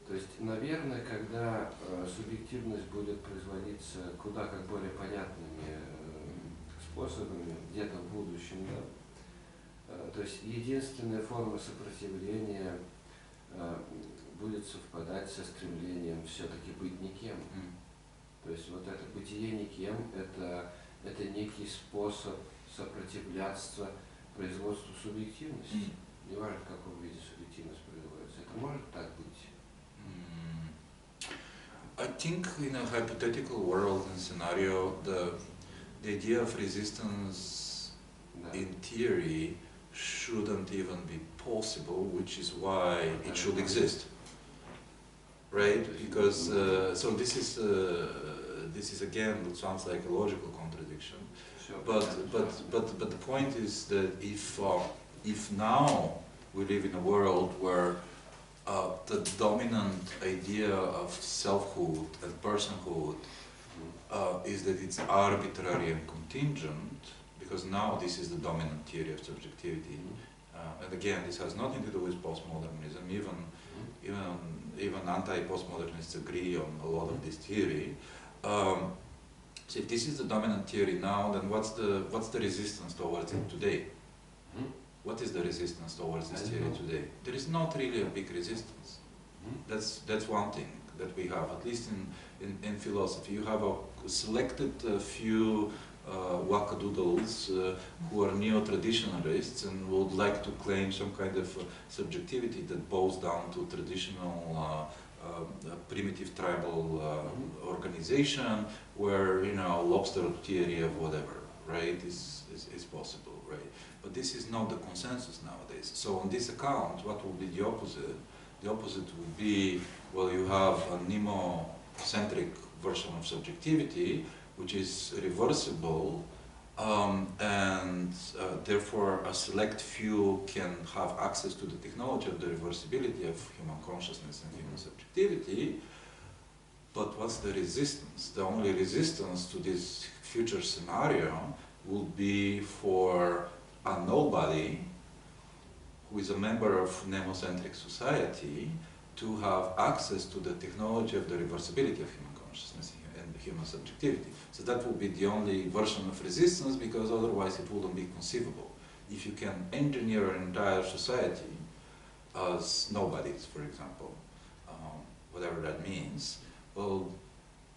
То есть, наверное, когда субъективность будет производиться куда как более понятными способами, где-то в будущем, да, то есть единственная форма сопротивления будет совпадать со стремлением все-таки быть никем. То есть вот это бытие никем – это некий способ сопротивляться производству субъективности. Не важно, в каком виде субъективность производится. Это может так быть? I think in a hypothetical world and scenario, the idea of resistance in theory shouldn't even be possible, which is why it should exist, right? Because so this is again, it sounds like a logical contradiction, but the point is that if now we live in a world where the dominant idea of selfhood and personhood is that it's arbitrary and contingent, because now this is the dominant theory of subjectivity. And again, this has nothing to do with postmodernism. Even anti-postmodernists agree on a lot of this theory. So if this is the dominant theory now, then what's the resistance towards it today? What is the resistance towards this theory today? There is not really a big resistance. That's one thing that we have, at least in philosophy. You have a selected few wackadoodles who are neo-traditionalists and would like to claim some kind of subjectivity that bows down to traditional primitive tribal organization, where lobster theory of whatever, right, is possible, right? But this is not the consensus nowadays. So on this account, what will be the opposite? The opposite would be, well, you have a nemocentric version of subjectivity, which is reversible, and therefore a select few can have access to the technology of the reversibility of human consciousness and human subjectivity. But what's the resistance? The only resistance to this future scenario will be for a nobody who is a member of nemocentric society to have access to the technology of the reversibility of human consciousness and human subjectivity. So that will be the only version of resistance, because otherwise it wouldn't be conceivable. If you can engineer an entire society as nobodies, for example, whatever that means, well,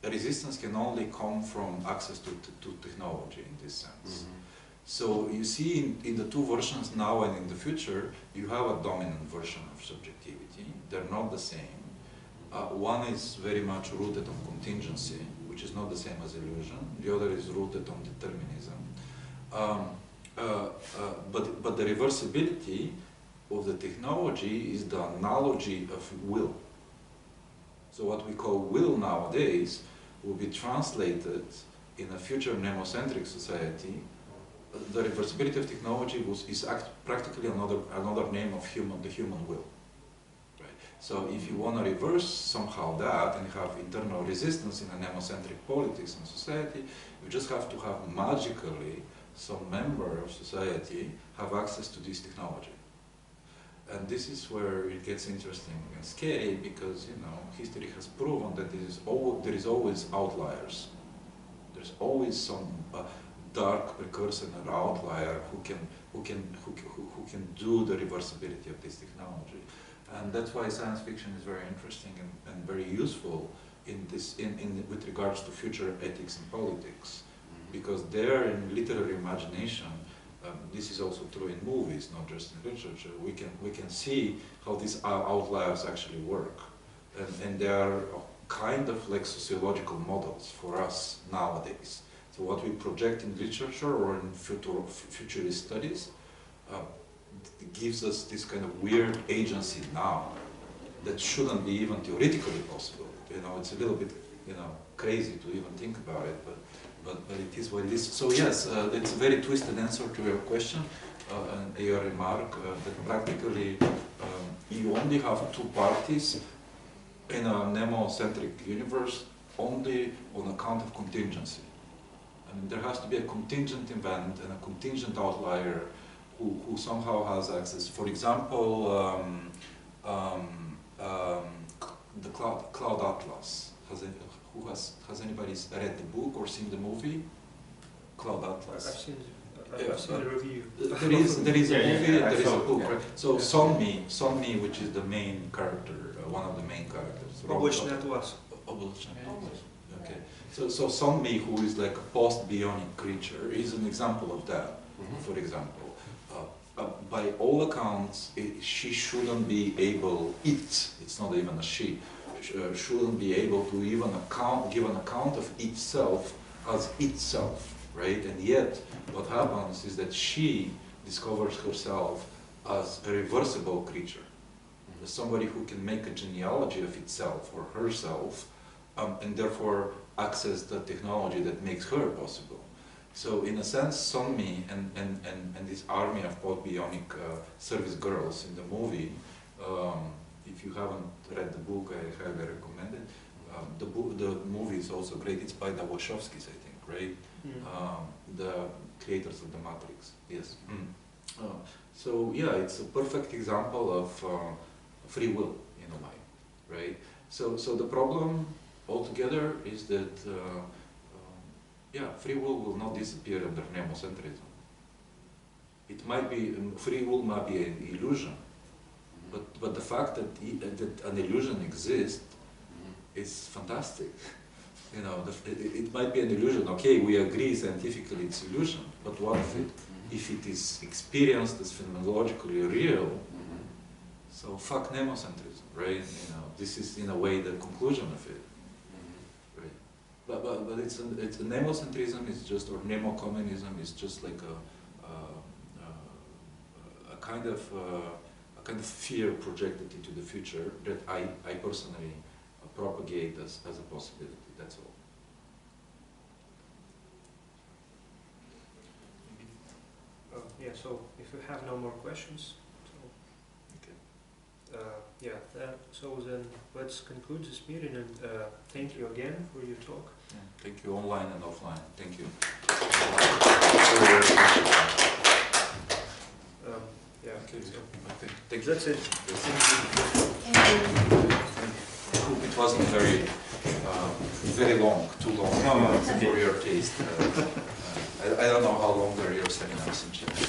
resistance can only come from access to technology in this sense. So you see in the two versions now and in the future, you have a dominant version of subjectivity. They're not the same. One is very much rooted on contingency, which is not the same as illusion. The other is rooted on determinism. But the reversibility of the technology is the analogy of will. So what we call will nowadays will be translated in a future nemocentric society. The reversibility of technology is practically another name of the human will. Right? So if you want to reverse somehow that and have internal resistance in a nemocentric politics and society, you just have to have magically some member of society have access to this technology. And this is where it gets interesting and scary, because history has proven that there is always outliers. There's always some dark precursor or outlier who can do the reversibility of this technology. And that's why science fiction is very interesting and very useful with regards to future ethics and politics, because there in literary imagination, this is also true in movies, not just in literature, we can see how these outliers actually work, and they are kind of like sociological models for us nowadays. So what we project in literature or in futurist studies gives us this kind of weird agency now that shouldn't be even theoretically possible. It's a little bit crazy to even think about it, but it is what it is. So yes, it's a very twisted answer to your question and your remark that practically you only have two parties in a nemocentric universe only on account of contingency. I mean, there has to be a contingent event and a contingent outlier who somehow has access. For example, the Cloud Atlas. Has anybody read the book or seen the movie? Cloud Atlas. I've seen the review. There is a movie and there is a book, yeah. right? So Sonmi, which is the main character, one of the main characters. Облачный атлас. Okay. So Sonmi, who is like a post-bionic creature, is an example of that. For example, by all accounts, she shouldn't be able. It's not even a she. Shouldn't be able to even give an account of itself as itself, right? And yet, what happens is that she discovers herself as a reversible creature, as somebody who can make a genealogy of itself or herself, and therefore access the technology that makes her possible. So in a sense, Sonmi and this army of post-bionic service girls in the movie, if you haven't read the book, I highly recommend it. The movie is also great. It's by the Wachowskis, I think, right? creators of the matrix. Yes. So yeah, it's a perfect example of free will in a way, right? So the problem altogether is that yeah, free will not disappear under nemocentrism. It might be free will might be an illusion, but the fact that that an illusion exists is fantastic. You know, it might be an illusion. Okay, we agree scientifically it's illusion, but what if it is experienced as phenomenologically real? So fuck nemocentrism, right? You know, this is in a way the conclusion of it, right? But it's a nemocentrism is just, or nemocommunism is just like a kind of fear projected into the future that I personally propagate as a possibility. That's all. Yeah. So if you have no more questions, so, yeah. So then let's conclude this meeting, and thank you again for your talk. Yeah, thank you, online and offline. Thank you. Yeah. Okay. So Thank you. that's it. I hope it wasn't very long, too long No, for your taste. I don't know how long were your seminars in Chile.